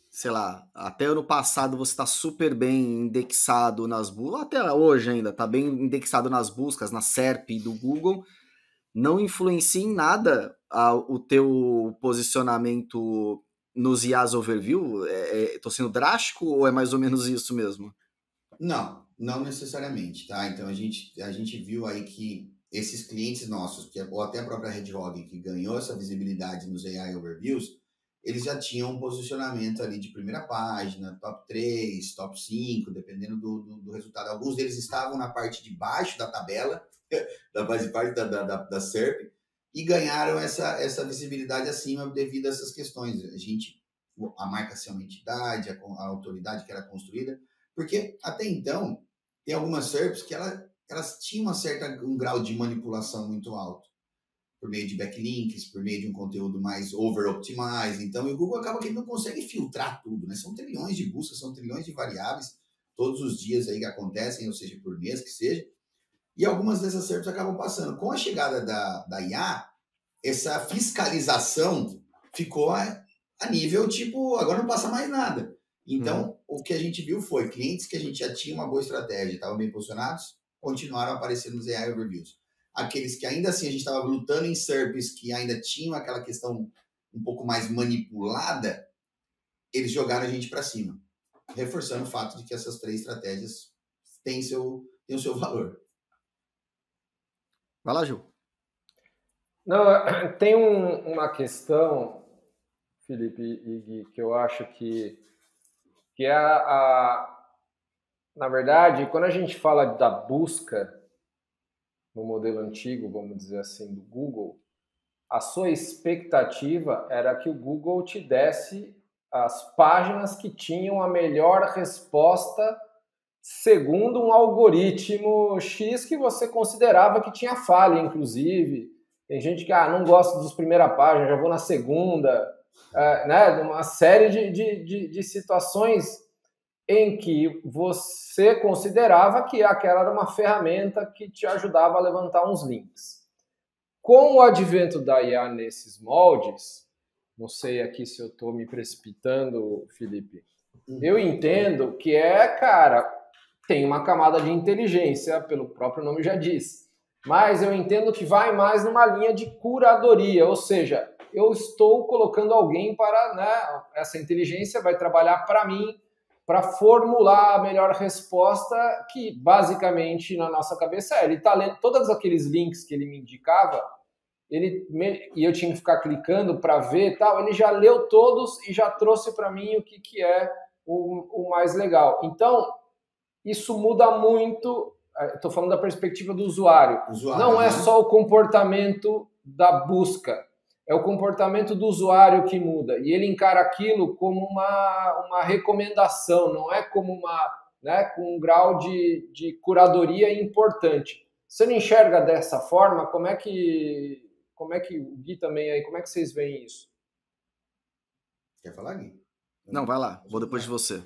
sei lá, até ano passado você está super bem indexado nas buscas, até hoje ainda está bem indexado nas buscas, na SERP do Google, não influencia em nada o teu posicionamento nos IaaS Overview? Estou sendo drástico ou é mais ou menos isso mesmo? Não necessariamente, tá? Então a gente viu aí que esses clientes nossos, ou até a própria Red Hog, que ganhou essa visibilidade nos AI Overviews, eles já tinham um posicionamento ali de primeira página, top 3, top 5, dependendo do resultado. Alguns deles estavam na parte de baixo da tabela, da base parte da SERP, e ganharam essa visibilidade acima devido a essas questões. A marca ser uma entidade, a autoridade que era construída, porque até então tem algumas SERPs que elas tinham um grau de manipulação muito alto, por meio de backlinks, por meio de um conteúdo mais over-optimized. Então, o Google acaba que ele não consegue filtrar tudo, né? São trilhões de buscas, são trilhões de variáveis, todos os dias aí que acontecem, ou seja, por mês que seja, e algumas dessas SERPs acabam passando. Com a chegada da IA, essa fiscalização ficou a nível, tipo, agora não passa mais nada. Então, o que a gente viu foi clientes que a gente já tinha uma boa estratégia, estavam bem posicionados, continuaram aparecendo nos AI Overviews. Aqueles que ainda assim a gente estava lutando em SERPs que ainda tinham aquela questão um pouco mais manipulada, eles jogaram a gente para cima, reforçando o fato de que essas 3 estratégias têm o seu valor. Vai lá, Gil. Não, tem uma questão, Felipe e Gui, que eu acho que é na verdade, quando a gente fala da busca no modelo antigo, vamos dizer assim, do Google, a sua expectativa era que o Google te desse as páginas que tinham a melhor resposta segundo um algoritmo X que você considerava que tinha falha, inclusive. Tem gente que não gosta das primeiras páginas, já vou na segunda, né? Uma série de situações em que você considerava que aquela era uma ferramenta que te ajudava a levantar uns links. Com o advento da IA nesses moldes, não sei aqui se eu estou me precipitando, Felipe, eu entendo que cara, tem uma camada de inteligência, pelo próprio nome já diz, mas eu entendo que vai mais numa linha de curadoria, ou seja, eu estou colocando alguém para, né, essa inteligência vai trabalhar para mim, para formular a melhor resposta, que basicamente na nossa cabeça ele está lendo todos aqueles links que ele me indicava, e eu tinha que ficar clicando para ver tal, ele já leu todos e já trouxe para mim o que é o mais legal. Então, isso muda muito, estou falando da perspectiva do usuário. Não é só o comportamento da busca, é o comportamento do usuário que muda. E ele encara aquilo como uma recomendação, não é como com um grau de curadoria importante. Você não enxerga dessa forma? Como é que o Gui também aí, como é que vocês veem isso? Quer falar, Gui? Não, vai lá, vou depois de você.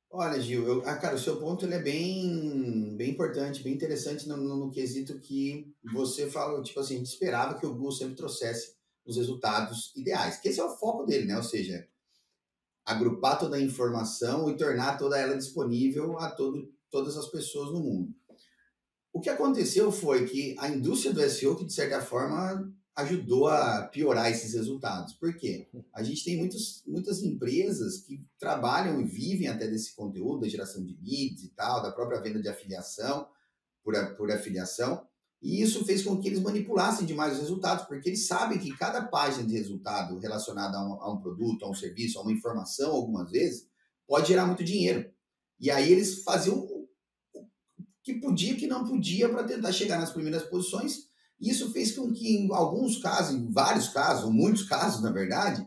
Olha, Gil, cara, o seu ponto ele é bem importante, bem interessante no quesito que você falou, tipo assim, a gente esperava que o Google sempre trouxesse os resultados ideais, que esse é o foco dele, né? Ou seja, agrupar toda a informação e tornar toda ela disponível a todas as pessoas no mundo. O que aconteceu foi que a indústria do SEO, que de certa forma ajudou a piorar esses resultados. Por quê? A gente tem muitas empresas que trabalham e vivem até desse conteúdo, da geração de leads e tal, da própria venda de afiliação, por afiliação, e isso fez com que eles manipulassem demais os resultados, porque eles sabem que cada página de resultado relacionada a um produto, a um serviço, a uma informação, algumas vezes, pode gerar muito dinheiro. E aí eles faziam o que podia, que não podia, para tentar chegar nas primeiras posições. Isso fez com que, em alguns casos, em vários casos, ou muitos casos, na verdade,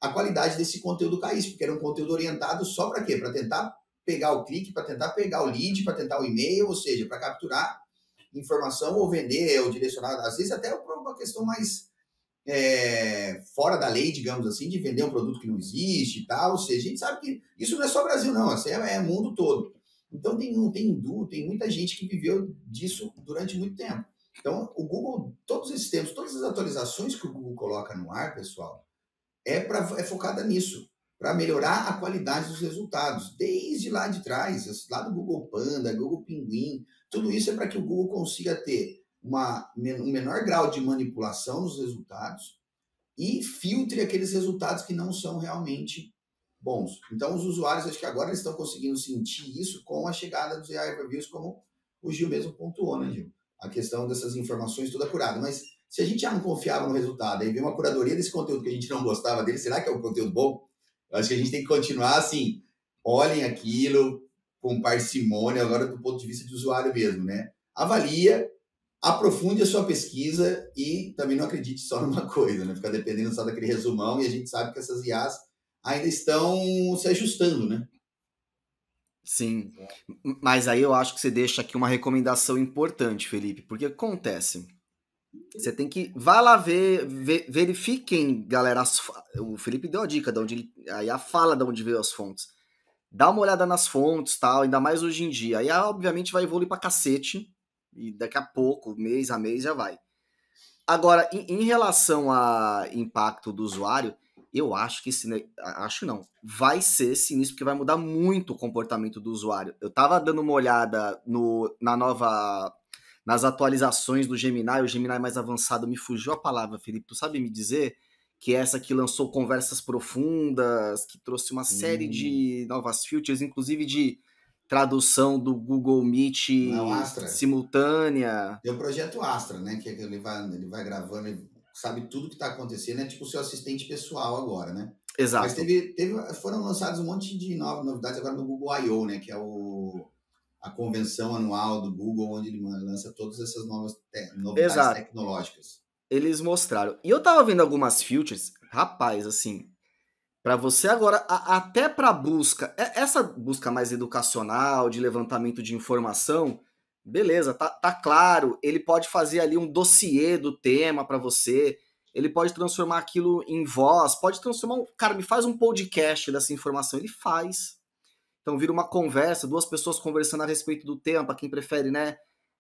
a qualidade desse conteúdo caísse, porque era um conteúdo orientado só para quê? Para tentar pegar o clique, para tentar pegar o lead, para tentar o e-mail, ou seja, para capturar informação ou vender, ou direcionar, às vezes até por uma questão mais fora da lei, digamos assim, de vender um produto que não existe e tal. Ou seja, a gente sabe que isso não é só Brasil, não, isso é mundo todo. Então tem muita gente que viveu disso durante muito tempo. Então, o Google, todos esses tempos, todas as atualizações que o Google coloca no ar, pessoal, é focada nisso, para melhorar a qualidade dos resultados, desde lá de trás, lá do Google Panda, Google Pinguim, tudo isso é para que o Google consiga ter um menor grau de manipulação nos resultados e filtre aqueles resultados que não são realmente bons. Então, os usuários, acho que agora eles estão conseguindo sentir isso com a chegada dos AI Overviews, como o Gil mesmo pontuou, né, Gil? A questão dessas informações toda curada. Mas se a gente já não confiava no resultado, aí vem uma curadoria desse conteúdo que a gente não gostava dele, será que é um conteúdo bom? Eu acho que a gente tem que continuar assim, olhem aquilo com parcimônia, agora do ponto de vista de usuário mesmo, né? Avalia, aprofunde a sua pesquisa e também não acredite só numa coisa, né? Ficar dependendo só daquele resumão, e a gente sabe que essas IAs ainda estão se ajustando, né? Sim, mas aí eu acho que você deixa aqui uma recomendação importante, Felipe, porque acontece, você tem que, vai lá verifiquem, galera, o Felipe deu a dica, aí a fala de onde veio as fontes, dá uma olhada nas fontes, tal, ainda mais hoje em dia, aí obviamente vai evoluir pra cacete, e daqui a pouco, mês a mês já vai. Agora, em relação a impacto do usuário, eu acho que acho não, vai ser sinistro, porque vai mudar muito o comportamento do usuário. Eu tava dando uma olhada nas atualizações do Gemini, o Gemini mais avançado, me fugiu a palavra, Felipe, tu sabe me dizer? Que é essa que lançou conversas profundas, que trouxe uma série de novas features, inclusive de tradução do Google Meet Não é o Astra? Simultânea. Tem o projeto Astra, né? Que ele vai gravando, ele sabe tudo que está acontecendo, é tipo o seu assistente pessoal agora, né? Exato. Mas foram lançados um monte de novidades agora no Google I.O., né? Que é a convenção anual do Google, onde ele lança todas essas novidades Exato. tecnológicas. Eles mostraram. E eu tava vendo algumas features, rapaz, assim, para você agora, até para busca, essa busca mais educacional, de levantamento de informação, beleza, tá claro, ele pode fazer ali um dossiê do tema para você, ele pode transformar aquilo em voz, pode transformar, cara, me faz um podcast dessa informação, ele faz. Então vira uma conversa, duas pessoas conversando a respeito do tema, para quem prefere, né?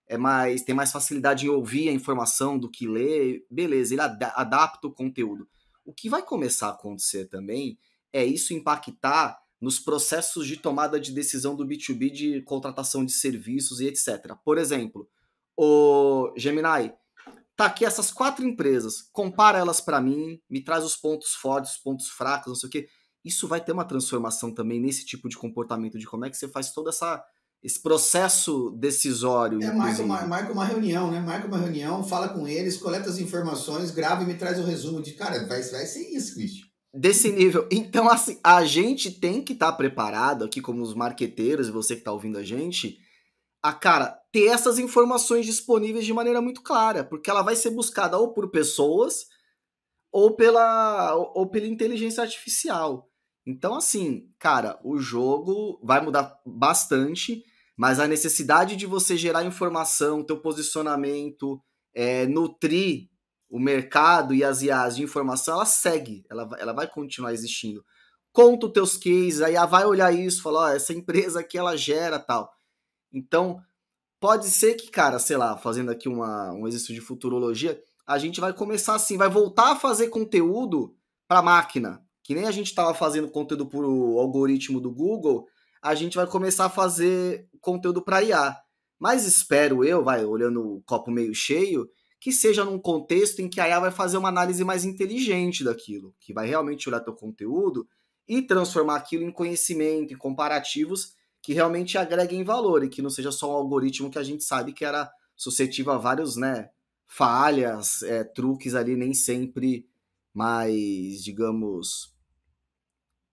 Tem mais facilidade em ouvir a informação do que ler, beleza, ele adapta o conteúdo. O que vai começar a acontecer também é isso impactar nos processos de tomada de decisão do B2B de contratação de serviços e etc. Por exemplo, o Gemini, tá aqui essas 4 empresas, compara elas para mim, me traz os pontos fortes, os pontos fracos, não sei o quê. Isso vai ter uma transformação também nesse tipo de comportamento, de como é que você faz todo esse processo decisório, inclusive. Marca uma reunião, né? Marca uma reunião, fala com eles, coleta as informações, grava e me traz o resumo de, cara, vai ser isso, bicho. Desse nível. Então, assim, a gente tem que estar preparado aqui, como os marqueteiros, e você que está ouvindo a gente, cara, ter essas informações disponíveis de maneira muito clara, porque ela vai ser buscada ou por pessoas ou pela inteligência artificial. Então, assim, cara, o jogo vai mudar bastante, mas a necessidade de você gerar informação, teu posicionamento, nutrir o mercado e as IAs de informação, ela segue, ela vai continuar existindo. Conta os teus cases, aí vai olhar isso, falar, ó, essa empresa aqui, ela gera tal. Então, pode ser que, cara, sei lá, fazendo aqui um exercício de futurologia, a gente vai começar assim, vai voltar a fazer conteúdo para máquina, que nem a gente estava fazendo conteúdo para o algoritmo do Google, a gente vai começar a fazer conteúdo para IA. Mas espero eu, olhando o copo meio cheio, que seja num contexto em que a IA vai fazer uma análise mais inteligente daquilo, que vai realmente olhar teu conteúdo e transformar aquilo em conhecimento, em comparativos que realmente agreguem valor e que não seja só um algoritmo que a gente sabe que era suscetível a vários, né, falhas, truques ali nem sempre mais, digamos,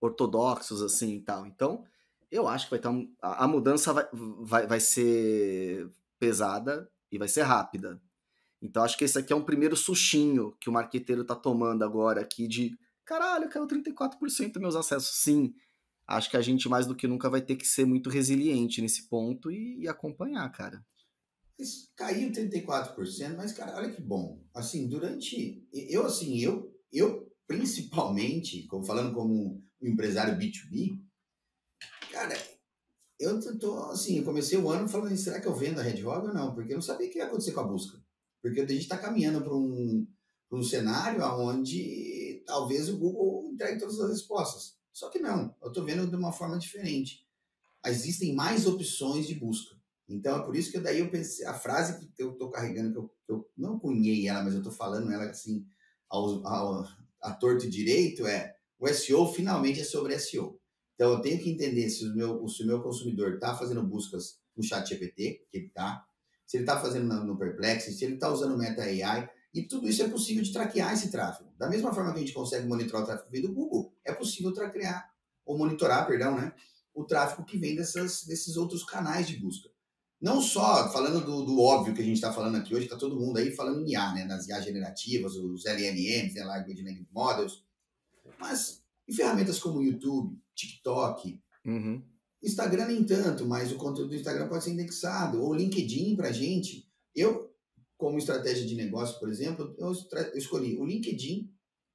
ortodoxos assim e tal. Então, eu acho que vai ter a mudança vai ser pesada e vai ser rápida. Então, acho que esse aqui é um primeiro sustinho que o marqueteiro tá tomando agora aqui de caralho, caiu 34% dos meus acessos. Sim, acho que a gente mais do que nunca vai ter que ser muito resiliente nesse ponto e acompanhar, cara. Caiu 34%, mas, cara, olha que bom. Assim, eu principalmente, falando como um empresário B2B, cara, eu comecei o ano falando, será que eu vendo a Red Hog ou não? Porque eu não sabia o que ia acontecer com a busca. Porque a gente está caminhando para um cenário onde talvez o Google entregue todas as respostas. Só que não, eu estou vendo de uma forma diferente. Existem mais opções de busca. Então é por isso que daí eu pensei, a frase que eu estou carregando, que eu não cunhei ela, mas eu estou falando ela assim, a torto e direito, o SEO finalmente é sobre SEO. Então eu tenho que entender se o meu consumidor está fazendo buscas no ChatGPT, que ele está, se ele está fazendo no Perplexity, se ele está usando o Meta AI, e tudo isso é possível de traquear esse tráfego. Da mesma forma que a gente consegue monitorar o tráfego que vem do Google, é possível monitorar, o tráfego que vem desses outros canais de busca. Não só falando do óbvio que a gente está falando aqui hoje, está todo mundo aí falando em IA, né? Nas IA generativas, os LLMs, né? Large Language Models, mas em ferramentas como o YouTube, TikTok, Instagram nem tanto, mas o conteúdo do Instagram pode ser indexado, ou LinkedIn para a gente. Eu, como estratégia de negócio, por exemplo, eu escolhi o LinkedIn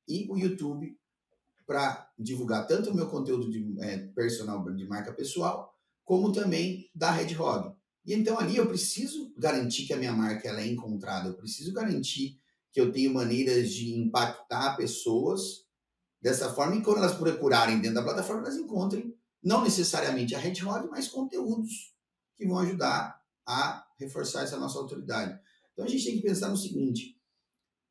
e o YouTube para divulgar tanto o meu conteúdo personal de marca pessoal, como também da Red Hog. E então ali eu preciso garantir que a minha marca ela é encontrada, eu preciso garantir que eu tenho maneiras de impactar pessoas dessa forma, e quando elas procurarem dentro da plataforma, elas encontrem não necessariamente a Red Hog, mas conteúdos que vão ajudar a reforçar essa nossa autoridade. Então a gente tem que pensar no seguinte: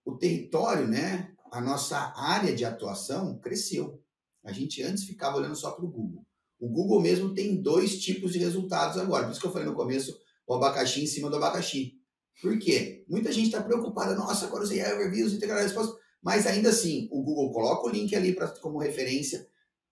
o território, né, a nossa área de atuação cresceu. A gente antes ficava olhando só para o Google. O Google mesmo tem 2 tipos de resultados agora. Por isso que eu falei no começo, o abacaxi em cima do abacaxi. Por quê? Muita gente está preocupada. Nossa, agora usei overviews, integrar a resposta. Mas ainda assim, o Google coloca o link ali como referência.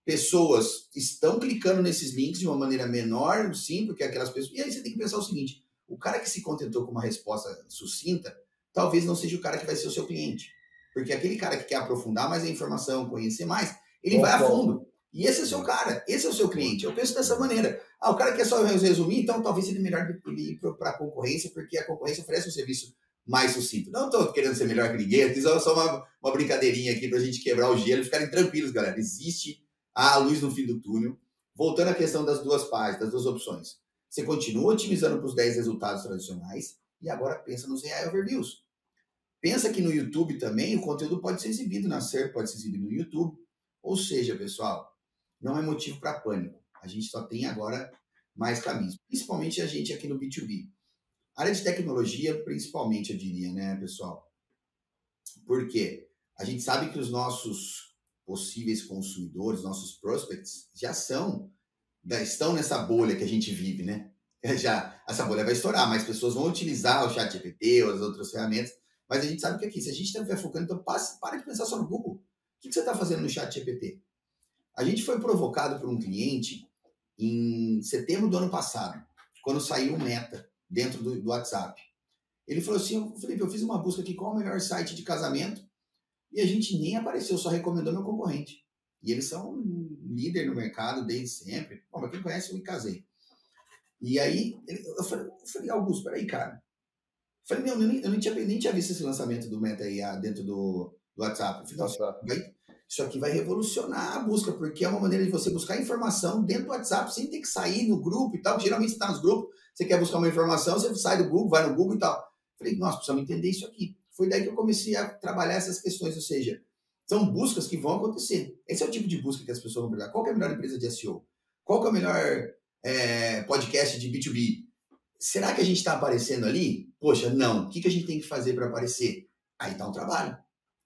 Pessoas estão clicando nesses links de uma maneira menor, sim, porque aquelas pessoas... E aí você tem que pensar o seguinte: o cara que se contentou com uma resposta sucinta, talvez não seja o cara que vai ser o seu cliente. Porque aquele cara que quer aprofundar mais a informação, conhecer mais, ele vai a fundo. E esse é o seu cara, esse é o seu cliente. Eu penso dessa maneira. O cara quer só resumir, então talvez seja melhor ele ir para a concorrência, porque a concorrência oferece um serviço mais sucinto. Não estou querendo ser melhor que ninguém, aqui só uma brincadeirinha aqui para a gente quebrar o gelo e ficarem tranquilos, galera. Existe a luz no fim do túnel. Voltando à questão das 2 páginas, das 2 opções. Você continua otimizando para os 10 resultados tradicionais e agora pensa nos AI Overviews. Pensa que no YouTube também o conteúdo pode ser exibido na SERP, pode ser exibido no YouTube. Ou seja, pessoal, não é motivo para pânico. A gente só tem agora mais caminhos. Principalmente a gente aqui no B2B. A área de tecnologia, principalmente, eu diria, né, pessoal? Por quê? A gente sabe que os nossos possíveis consumidores, nossos prospects, já estão nessa bolha que a gente vive, né? Essa bolha vai estourar, mais pessoas vão utilizar o ChatGPT ou as outras ferramentas. Mas a gente sabe que aqui, se a gente estiver focando, então para de pensar só no Google. O que você está fazendo no ChatGPT? A gente foi provocado por um cliente em setembro do ano passado, quando saiu o Meta dentro do WhatsApp. Ele falou assim: Felipe, eu fiz uma busca aqui, qual é o melhor site de casamento? E a gente nem apareceu, só recomendou meu concorrente. E eles são líder no mercado desde sempre. Bom, mas quem conhece, eu me casei. E aí, eu falei, Augusto, peraí, cara. Eu falei, eu nem tinha visto esse lançamento do Meta IA dentro do WhatsApp. Eu falei, isso aqui vai revolucionar a busca, porque é uma maneira de você buscar informação dentro do WhatsApp sem ter que sair no grupo e tal. Geralmente você está nos grupos, você quer buscar uma informação, você sai do Google, vai no Google e tal. Eu falei, nossa, precisamos entender isso aqui. Foi daí que eu comecei a trabalhar essas questões, ou seja, são buscas que vão acontecer. Esse é o tipo de busca que as pessoas vão perguntar. Qual que é a melhor empresa de SEO? Qual que é o melhor podcast de B2B? Será que a gente está aparecendo ali? Poxa, não. O que a gente tem que fazer para aparecer? Aí está um trabalho.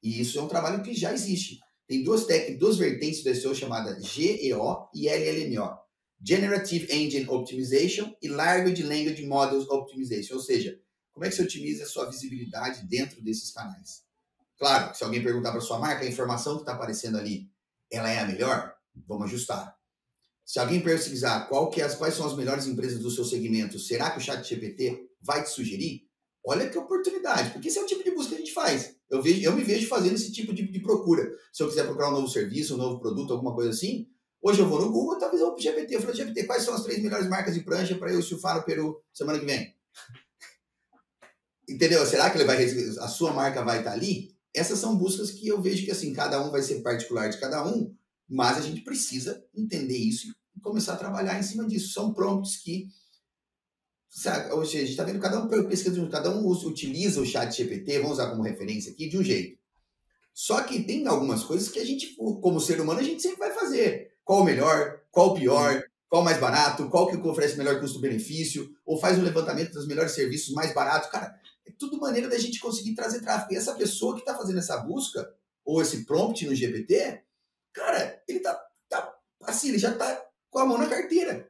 E isso é um trabalho que já existe. Tem duas vertentes do SEO chamadas GEO e LLMO. Generative Engine Optimization e Large Language Models Optimization. Ou seja, como é que você otimiza a sua visibilidade dentro desses canais? Claro, se alguém perguntar para sua marca, a informação que está aparecendo ali, ela é a melhor? Vamos ajustar. Se alguém pesquisar quais são as melhores empresas do seu segmento, será que o ChatGPT vai te sugerir? Olha que oportunidade, porque esse é o tipo de busca que a gente faz. Eu me vejo fazendo esse tipo de procura. Se eu quiser procurar um novo serviço, um novo produto, alguma coisa assim, hoje eu vou no Google, talvez eu vou pro GPT. Eu falo, GPT, quais são as 3 melhores marcas de prancha para eu surfar no Peru semana que vem? Entendeu? Será que a sua marca vai estar ali? Essas são buscas que eu vejo que assim, cada um vai ser particular de cada um, mas a gente precisa entender isso e começar a trabalhar em cima disso. São prompts que, sabe, hoje a gente está vendo cada um pesquisa, cada um utiliza o ChatGPT, vamos usar como referência aqui, de um jeito. Só que tem algumas coisas que a gente, como ser humano, a gente sempre vai fazer. Qual o melhor, qual o pior, qual o mais barato, qual que oferece melhor custo-benefício, ou faz um levantamento dos melhores serviços mais baratos. Cara, é tudo maneira da gente conseguir trazer tráfego. E essa pessoa que está fazendo essa busca, ou esse prompt no GPT, cara, ele tá assim, ele já tá com a mão na carteira,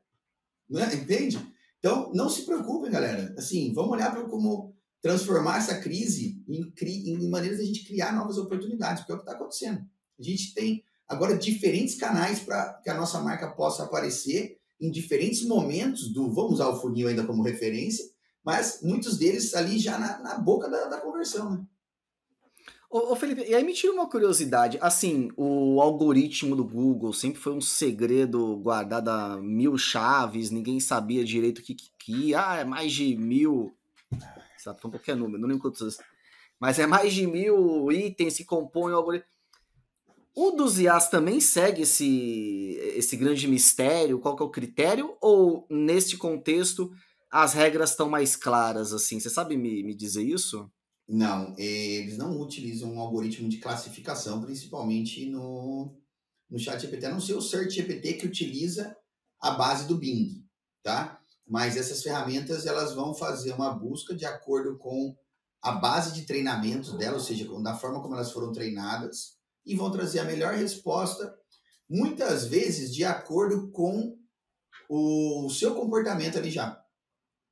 né? Entende? Então, não se preocupem, galera. Assim, vamos olhar para como transformar essa crise em maneiras de a gente criar novas oportunidades, porque é o que está acontecendo. A gente tem agora diferentes canais para que a nossa marca possa aparecer em diferentes momentos vamos usar o funil ainda como referência, mas muitos deles ali já na boca da conversão, né? Ô Felipe, e aí me tira uma curiosidade, assim, o algoritmo do Google sempre foi um segredo guardado a 1000 chaves, ninguém sabia direito o que é mais de 1000, sabe, foi qualquer número, não lembro quantos, mas é mais de 1000 itens que compõem o algoritmo. O dos IAs também segue esse grande mistério, qual que é o critério, ou neste contexto as regras estão mais claras, assim, você sabe me dizer isso? Não, eles não utilizam um algoritmo de classificação, principalmente no ChatGPT, a não ser o SearchGPT que utiliza a base do Bing, tá? Mas essas ferramentas, elas vão fazer uma busca de acordo com a base de treinamento dela, ou seja, da forma como elas foram treinadas, e vão trazer a melhor resposta, muitas vezes de acordo com o seu comportamento ali já.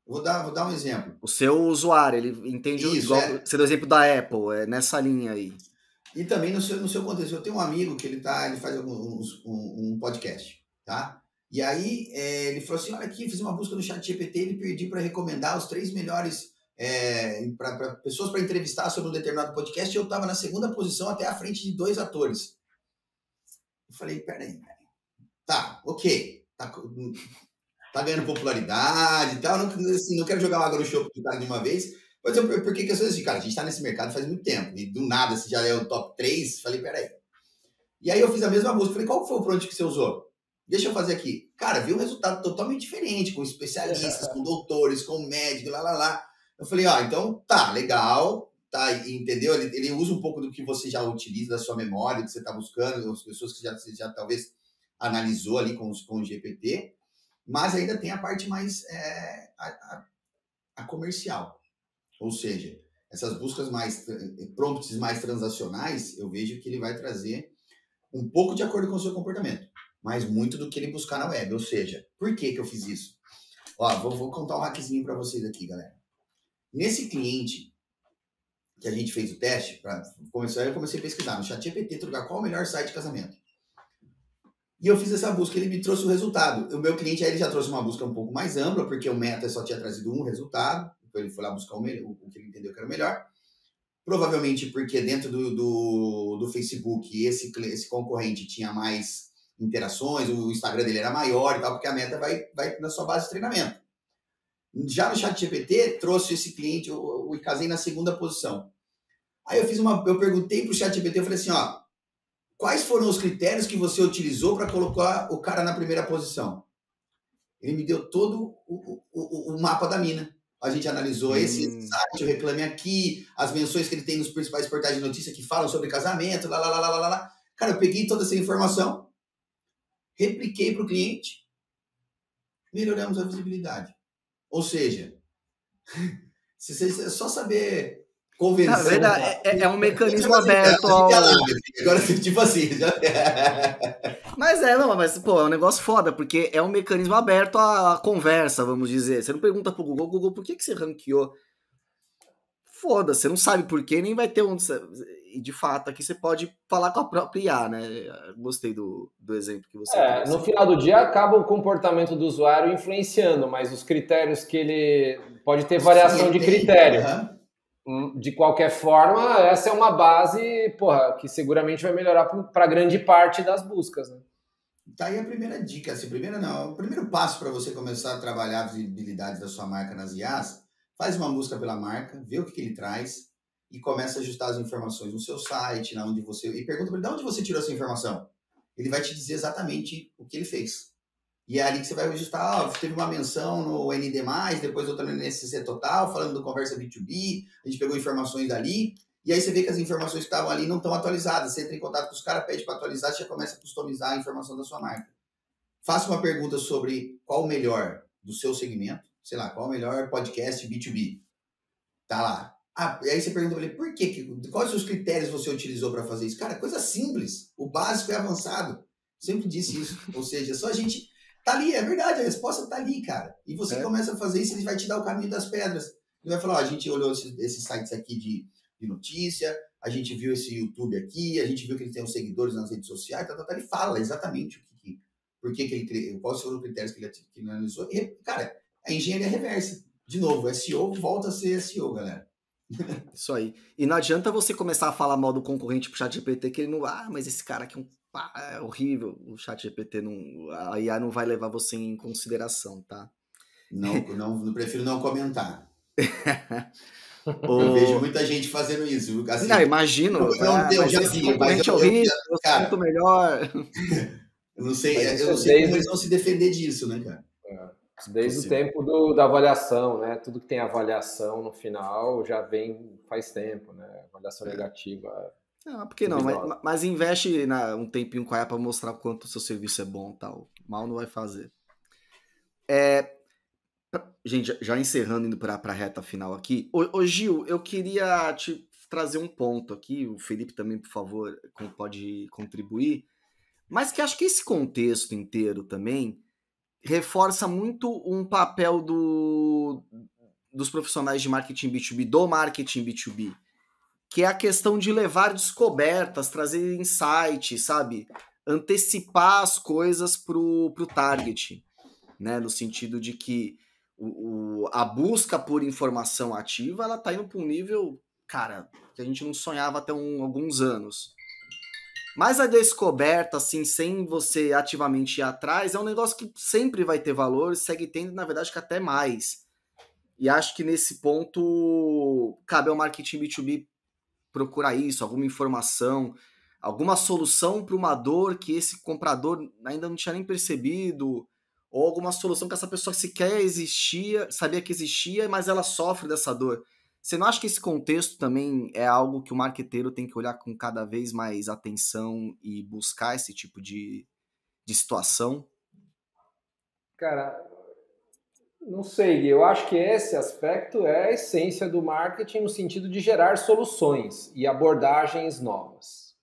Vou dar um exemplo. O seu usuário, ele entende Isso, igual. Você deu o exemplo da Apple, é nessa linha aí. E também no seu contexto. Eu tenho um amigo que ele faz um podcast, tá? E aí ele falou assim, olha aqui, fiz uma busca no ChatGPT, ele pediu para recomendar os 3 melhores para pessoas para entrevistar sobre um determinado podcast, e eu estava na segunda posição até à frente de 2 atores. Eu falei, peraí, tá, ok, tá ganhando popularidade e tal, não quero jogar uma água no chope do cara de uma vez, mas por que eu sou assim? Cara, a gente tá nesse mercado faz muito tempo, e do nada, se já é o top 3, falei, peraí. E aí eu fiz a mesma busca, falei, qual foi o prompt que você usou? Deixa eu fazer aqui. Cara, vi um resultado totalmente diferente, com especialistas, com doutores, com médicos, lá. Eu falei, então tá, legal, tá, entendeu? Ele usa um pouco do que você já utiliza, da sua memória, que você tá buscando, as pessoas que você já talvez analisou ali com o GPT, mas ainda tem a parte mais a comercial. Ou seja, essas buscas prompts mais transacionais, eu vejo que ele vai trazer um pouco de acordo com o seu comportamento, mas muito do que ele buscar na web. Ou seja, por que eu fiz isso? Ó, vou contar um hackzinho para vocês aqui, galera. Nesse cliente que a gente fez o teste, eu comecei a pesquisar no ChatGPT, qual o melhor site de casamento. E eu fiz essa busca, ele me trouxe o resultado. O meu cliente aí ele já trouxe uma busca um pouco mais ampla, porque o Meta só tinha trazido um resultado, então ele foi lá buscar o que ele entendeu que era o melhor. Provavelmente porque dentro do Facebook esse concorrente tinha mais interações, o Instagram dele era maior e tal, porque a Meta vai na sua base de treinamento. Já no ChatGPT, trouxe esse cliente, eu casei na segunda posição. Aí eu perguntei pro ChatGPT, eu falei assim, quais foram os critérios que você utilizou para colocar o cara na primeira posição? Ele me deu todo o mapa da mina. A gente analisou esse site, o Reclame Aqui, as menções que ele tem nos principais portais de notícia que falam sobre casamento, lá. Cara, eu peguei toda essa informação, repliquei para o cliente, melhoramos a visibilidade. Ou seja, é só saber convencer. Na verdade, é um mecanismo aberto ao... Agora, tipo assim... Mas pô, é um negócio foda, porque é um mecanismo aberto à conversa, vamos dizer. Você não pergunta pro Google, por que você ranqueou? Foda, você não sabe por quê, nem vai ter um... E de fato, aqui você pode falar com a própria IA, né? Gostei do exemplo que você trouxe. No final do dia, acaba o comportamento do usuário influenciando, mas os critérios que ele... Pode ter variação de critério. De qualquer forma, essa é uma base, que seguramente vai melhorar para grande parte das buscas, né? Tá aí a primeira dica. Assim, o primeiro passo para você começar a trabalhar a visibilidade da sua marca nas IAs, faz uma busca pela marca, vê o que ele traz e começa a ajustar as informações no seu site, e pergunta para ele, de onde você tirou essa informação? Ele vai te dizer exatamente o que ele fez. E é ali que você vai ajustar, teve uma menção no ND+, depois outra no NSC Total, falando do Conversa B2B, a gente pegou informações dali, e aí você vê que as informações que estavam ali não estão atualizadas. Você entra em contato com os caras, pede para atualizar, você já começa a customizar a informação da sua marca. Faça uma pergunta sobre qual o melhor do seu segmento, sei lá, qual o melhor podcast B2B. Tá lá. E aí você pergunta para ele, por quê? Quais os critérios você utilizou para fazer isso? Cara, coisa simples. O básico é avançado. Sempre disse isso. Ou seja, só a gente... Tá ali, é verdade, a resposta tá ali, cara. E você começa a fazer isso, ele vai te dar o caminho das pedras. Ele vai falar, a gente olhou esses sites aqui de notícia, a gente viu esse YouTube aqui, a gente viu que ele tem uns seguidores nas redes sociais, ele fala exatamente por que ele, quais foram os critérios que ele analisou. E, cara, a engenharia reversa. De novo, SEO volta a ser SEO, galera. Isso aí. E não adianta você começar a falar mal do concorrente pro ChatGPT que ele não... mas esse cara aqui é horrível. O ChatGPT não... A IA não vai levar você em consideração, tá? Não prefiro não comentar. Eu vejo muita gente fazendo isso. Assim, não, imagino. Eu já vi, concorrente é horrível, eu sou muito melhor. Eu não sei como eles vão se defender disso, né, cara? Desde o tempo da avaliação, né? Tudo que tem avaliação no final já vem faz tempo, né? Avaliação negativa. Não, por que não? Mas investe um tempinho com a IA para mostrar o quanto o seu serviço é bom e tal. Mal não vai fazer. Gente, já encerrando, indo para a reta final aqui. Ô Gil, eu queria te trazer um ponto aqui. O Felipe também, por favor, pode contribuir. Mas que acho que esse contexto inteiro também reforça muito um papel dos profissionais de marketing B2B, do marketing B2B, que é a questão de levar descobertas, trazer insights, sabe? Antecipar as coisas pro target, né? No sentido de que a busca por informação ativa, ela tá indo para um nível, cara, que a gente não sonhava até alguns anos. Mas a descoberta, assim, sem você ativamente ir atrás, é um negócio que sempre vai ter valor, segue tendo, na verdade, que até mais. E acho que nesse ponto cabe ao marketing B2B procurar isso, alguma informação, alguma solução para uma dor que esse comprador ainda não tinha nem percebido, ou alguma solução que essa pessoa sequer sabia que existia, mas ela sofre dessa dor. Você não acha que esse contexto também é algo que o marqueteiro tem que olhar com cada vez mais atenção e buscar esse tipo de situação? Cara, não sei. Eu acho que esse aspecto é a essência do marketing no sentido de gerar soluções e abordagens novas.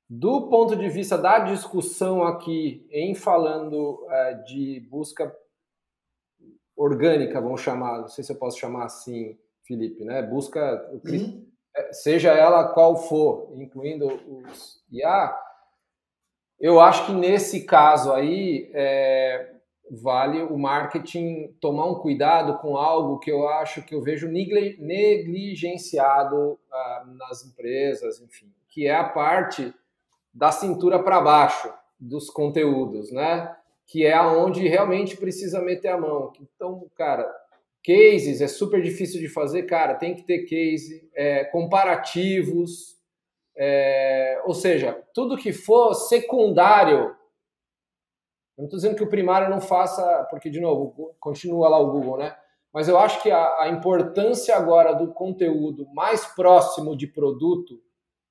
Do ponto de vista da discussão aqui, em falando de busca orgânica, vamos chamar, não sei se eu posso chamar assim, Felipe, né? Busca, seja ela qual for, incluindo os IA, eu acho que nesse caso aí vale o marketing tomar um cuidado com algo que eu acho que eu vejo negligenciado nas empresas, enfim, que é a parte da cintura para baixo dos conteúdos, né? Que é aonde realmente precisa meter a mão. Então, cara, cases é super difícil de fazer, cara, tem que ter case, comparativos, ou seja, tudo que for secundário. Eu não estou dizendo que o primário não faça, porque, de novo, continua lá o Google, né? Mas eu acho que a importância agora do conteúdo mais próximo de produto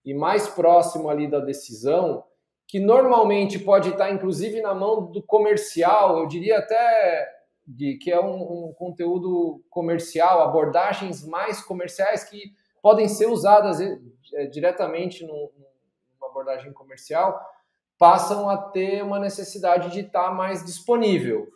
e mais próximo ali da decisão, que normalmente pode estar, inclusive, na mão do comercial, eu diria até que é um conteúdo comercial, abordagens mais comerciais que podem ser usadas diretamente numa abordagem comercial, passam a ter uma necessidade de estar mais disponível,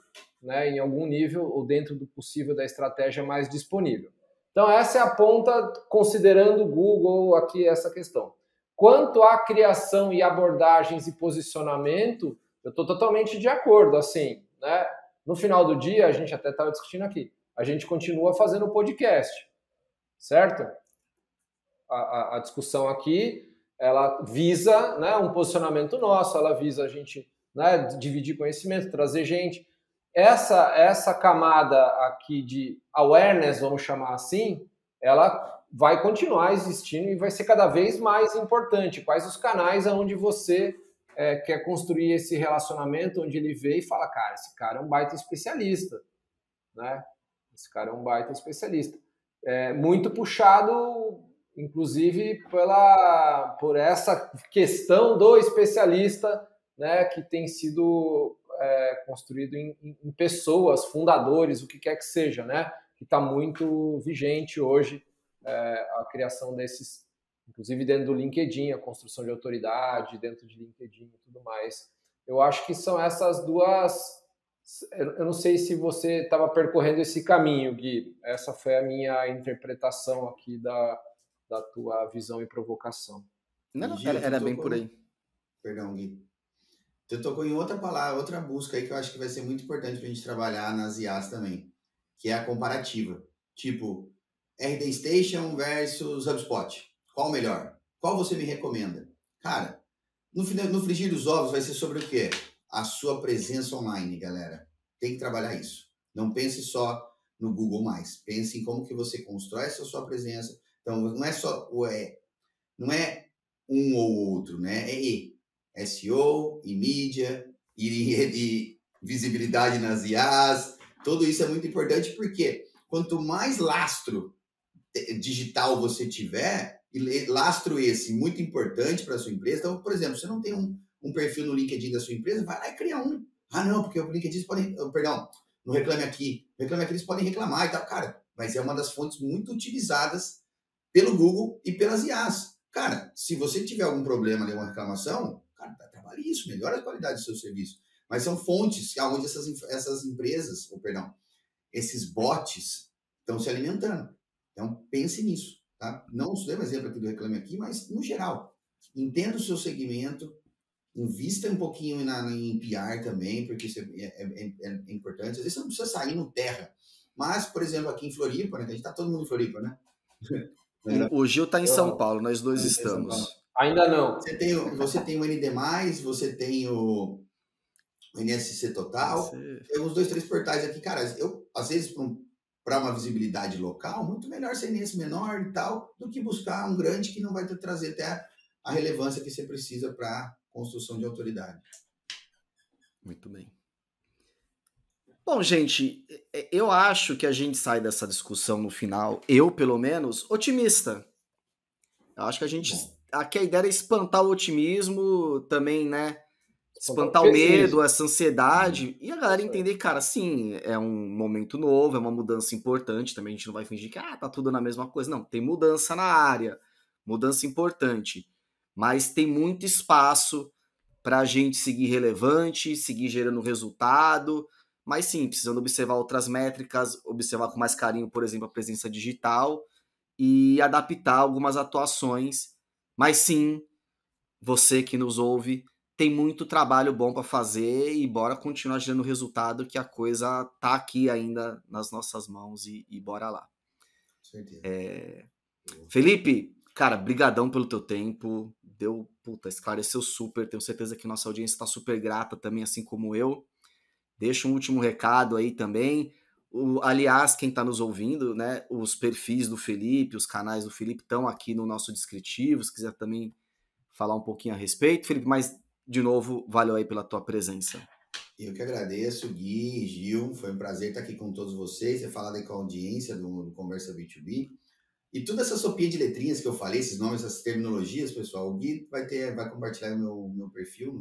né, em algum nível ou dentro do possível da estratégia mais disponível. Então, essa é a ponta, considerando o Google aqui essa questão. Quanto à criação e abordagens e posicionamento, eu estou totalmente de acordo. Assim, né? No final do dia, a gente até estava discutindo aqui, a gente continua fazendo podcast, certo? A discussão aqui, ela visa, né, um posicionamento nosso, ela visa a gente, né, dividir conhecimento, trazer gente. Essa camada aqui de awareness, vamos chamar assim, ela vai continuar existindo e vai ser cada vez mais importante. Quais os canais onde você quer construir esse relacionamento, onde ele vê e fala, cara, esse cara é um baita especialista, né? Esse cara é um baita especialista. Muito puxado, inclusive, por essa questão do especialista, né, que tem sido construído em pessoas, fundadores, o que quer que seja, né? Que está muito vigente hoje a criação desses, inclusive dentro do LinkedIn, a construção de autoridade dentro de LinkedIn e tudo mais. Eu acho que são essas duas. Eu não sei se você estava percorrendo esse caminho, Gui. Essa foi a minha interpretação aqui da tua visão e provocação. Não, era bem por aí. Perdão, Gui. Você tocou em outra palavra, outra busca aí que eu acho que vai ser muito importante para a gente trabalhar nas IAs também, que é a comparativa. Tipo, RD Station versus HubSpot. Qual o melhor? Qual você me recomenda? Cara, no frigir dos ovos vai ser sobre o quê? A sua presença online, galera. Tem que trabalhar isso. Não pense só no Google mais. Pense em como que você constrói essa sua presença. Então, não é só não é um ou outro, né? É E. SEO, e mídia, e visibilidade nas IAs. Tudo isso é muito importante porque quanto mais lastro digital você tiver, e lastro esse muito importante para a sua empresa. Então, por exemplo, você não tem um perfil no LinkedIn da sua empresa, vai lá e cria um. Ah, não, porque o LinkedIn podem, perdão, no Reclame Aqui. No Reclame Aqui eles podem reclamar e tal. Cara, mas é uma das fontes muito utilizadas pelo Google e pelas IAs. Cara, se você tiver algum problema ali, uma reclamação, cara, trabalhe isso, melhora a qualidade do seu serviço. Mas são fontes onde essas empresas, ou perdão, esses bots estão se alimentando. Então, pense nisso. Tá? Não dê um exemplo aqui do Reclame Aqui, mas no geral. Entenda o seu segmento, invista um pouquinho em PR também, porque isso é importante. Às vezes você não precisa sair no terra. Mas, por exemplo, aqui em Floripa, né? A gente está todo mundo em Floripa, né? O Gil está em São Paulo, nós dois estamos. Ainda não. Você tem o ND+, você tem o NSC Total. Tem uns 2, 3 portais aqui. Cara, eu, às vezes, para uma visibilidade local, muito melhor ser nesse menor e tal, do que buscar um grande que não vai te trazer até a relevância que você precisa para construção de autoridade. Muito bem. Bom, gente, eu acho que a gente sai dessa discussão no final, eu pelo menos, otimista. Eu acho que a gente... Aqui a ideia era espantar o otimismo também, né? Espantar o medo, essa ansiedade, e a galera entender, cara, sim, é um momento novo, é uma mudança importante, também a gente não vai fingir que tá tudo na mesma coisa, não, tem mudança na área, mudança importante, mas tem muito espaço pra gente seguir relevante, seguir gerando resultado, mas sim, precisando observar outras métricas, observar com mais carinho, por exemplo, a presença digital e adaptar algumas atuações, mas sim, você que nos ouve, tem muito trabalho bom para fazer e bora continuar gerando resultado, que a coisa tá aqui ainda nas nossas mãos e bora lá. Certeza. Felipe, cara, brigadão pelo teu tempo, esclareceu super, tenho certeza que nossa audiência está super grata também, assim como eu. Deixa um último recado aí também. Aliás, quem está nos ouvindo, né, os perfis do Felipe, os canais do Felipe estão aqui no nosso descritivo, se quiser também falar um pouquinho a respeito. Felipe, mas, de novo, valeu aí pela tua presença. Eu que agradeço, Gui e Gil. Foi um prazer estar aqui com todos vocês e falar aí com a audiência do Conversa B2B. E toda essa sopinha de letrinhas que eu falei, esses nomes, essas terminologias, pessoal, o Gui vai compartilhar o meu perfil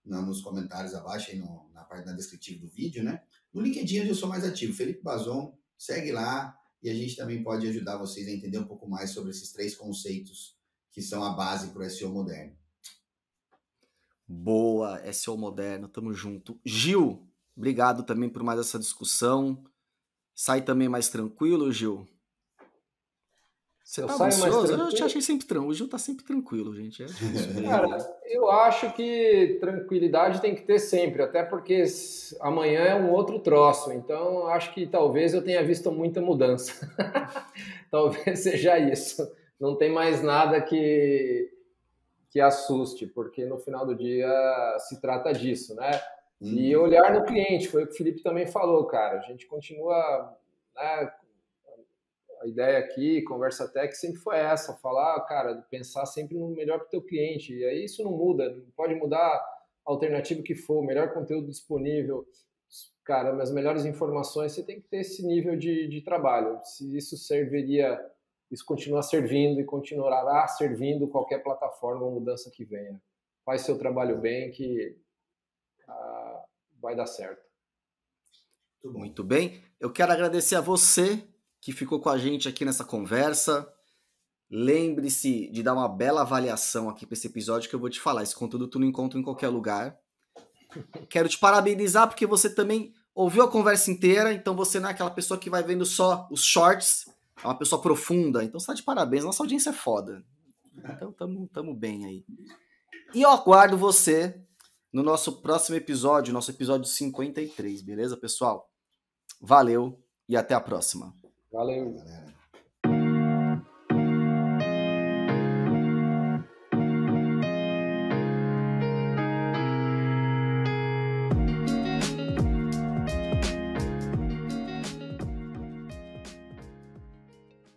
nos comentários abaixo, aí na parte descritiva do vídeo, né? No LinkedIn eu sou mais ativo, Felipe Bazon, segue lá e a gente também pode ajudar vocês a entender um pouco mais sobre esses 3 conceitos que são a base para o SEO moderno. Boa, SEO moderno, tamo junto. Gil, obrigado também por mais essa discussão. Sai também mais tranquilo, Gil? Você tá ansioso? Eu te achei sempre tranquilo. O Gil tá sempre tranquilo, gente. É difícil. Cara, eu acho que tranquilidade tem que ter sempre, até porque amanhã é um outro troço. Então, acho que talvez eu tenha visto muita mudança. Talvez seja isso. Não tem mais nada que assuste, porque no final do dia se trata disso, né? E olhar no cliente, foi o que o Felipe também falou, cara. A gente continua, né? A ideia aqui, Conversa Tech, sempre foi essa, falar, cara, pensar sempre no melhor para o teu cliente. E aí isso não muda, não pode mudar a alternativa que for, o melhor conteúdo disponível, cara, as melhores informações, você tem que ter esse nível de trabalho. Se isso serviria, isso continua servindo e continuará servindo qualquer plataforma ou mudança que venha. Faz seu trabalho bem que vai dar certo. Muito bem. Eu quero agradecer a você que ficou com a gente aqui nessa conversa. Lembre-se de dar uma bela avaliação aqui para esse episódio que eu vou te falar. Esse conteúdo tu não encontra em qualquer lugar. Quero te parabenizar porque você também ouviu a conversa inteira, então você não é aquela pessoa que vai vendo só os shorts, é uma pessoa profunda, então você tá de parabéns, nossa audiência é foda. Então tamo bem aí. E eu aguardo você no nosso próximo episódio, nosso episódio 53, beleza, pessoal? Valeu e até a próxima. Valeu. Galera.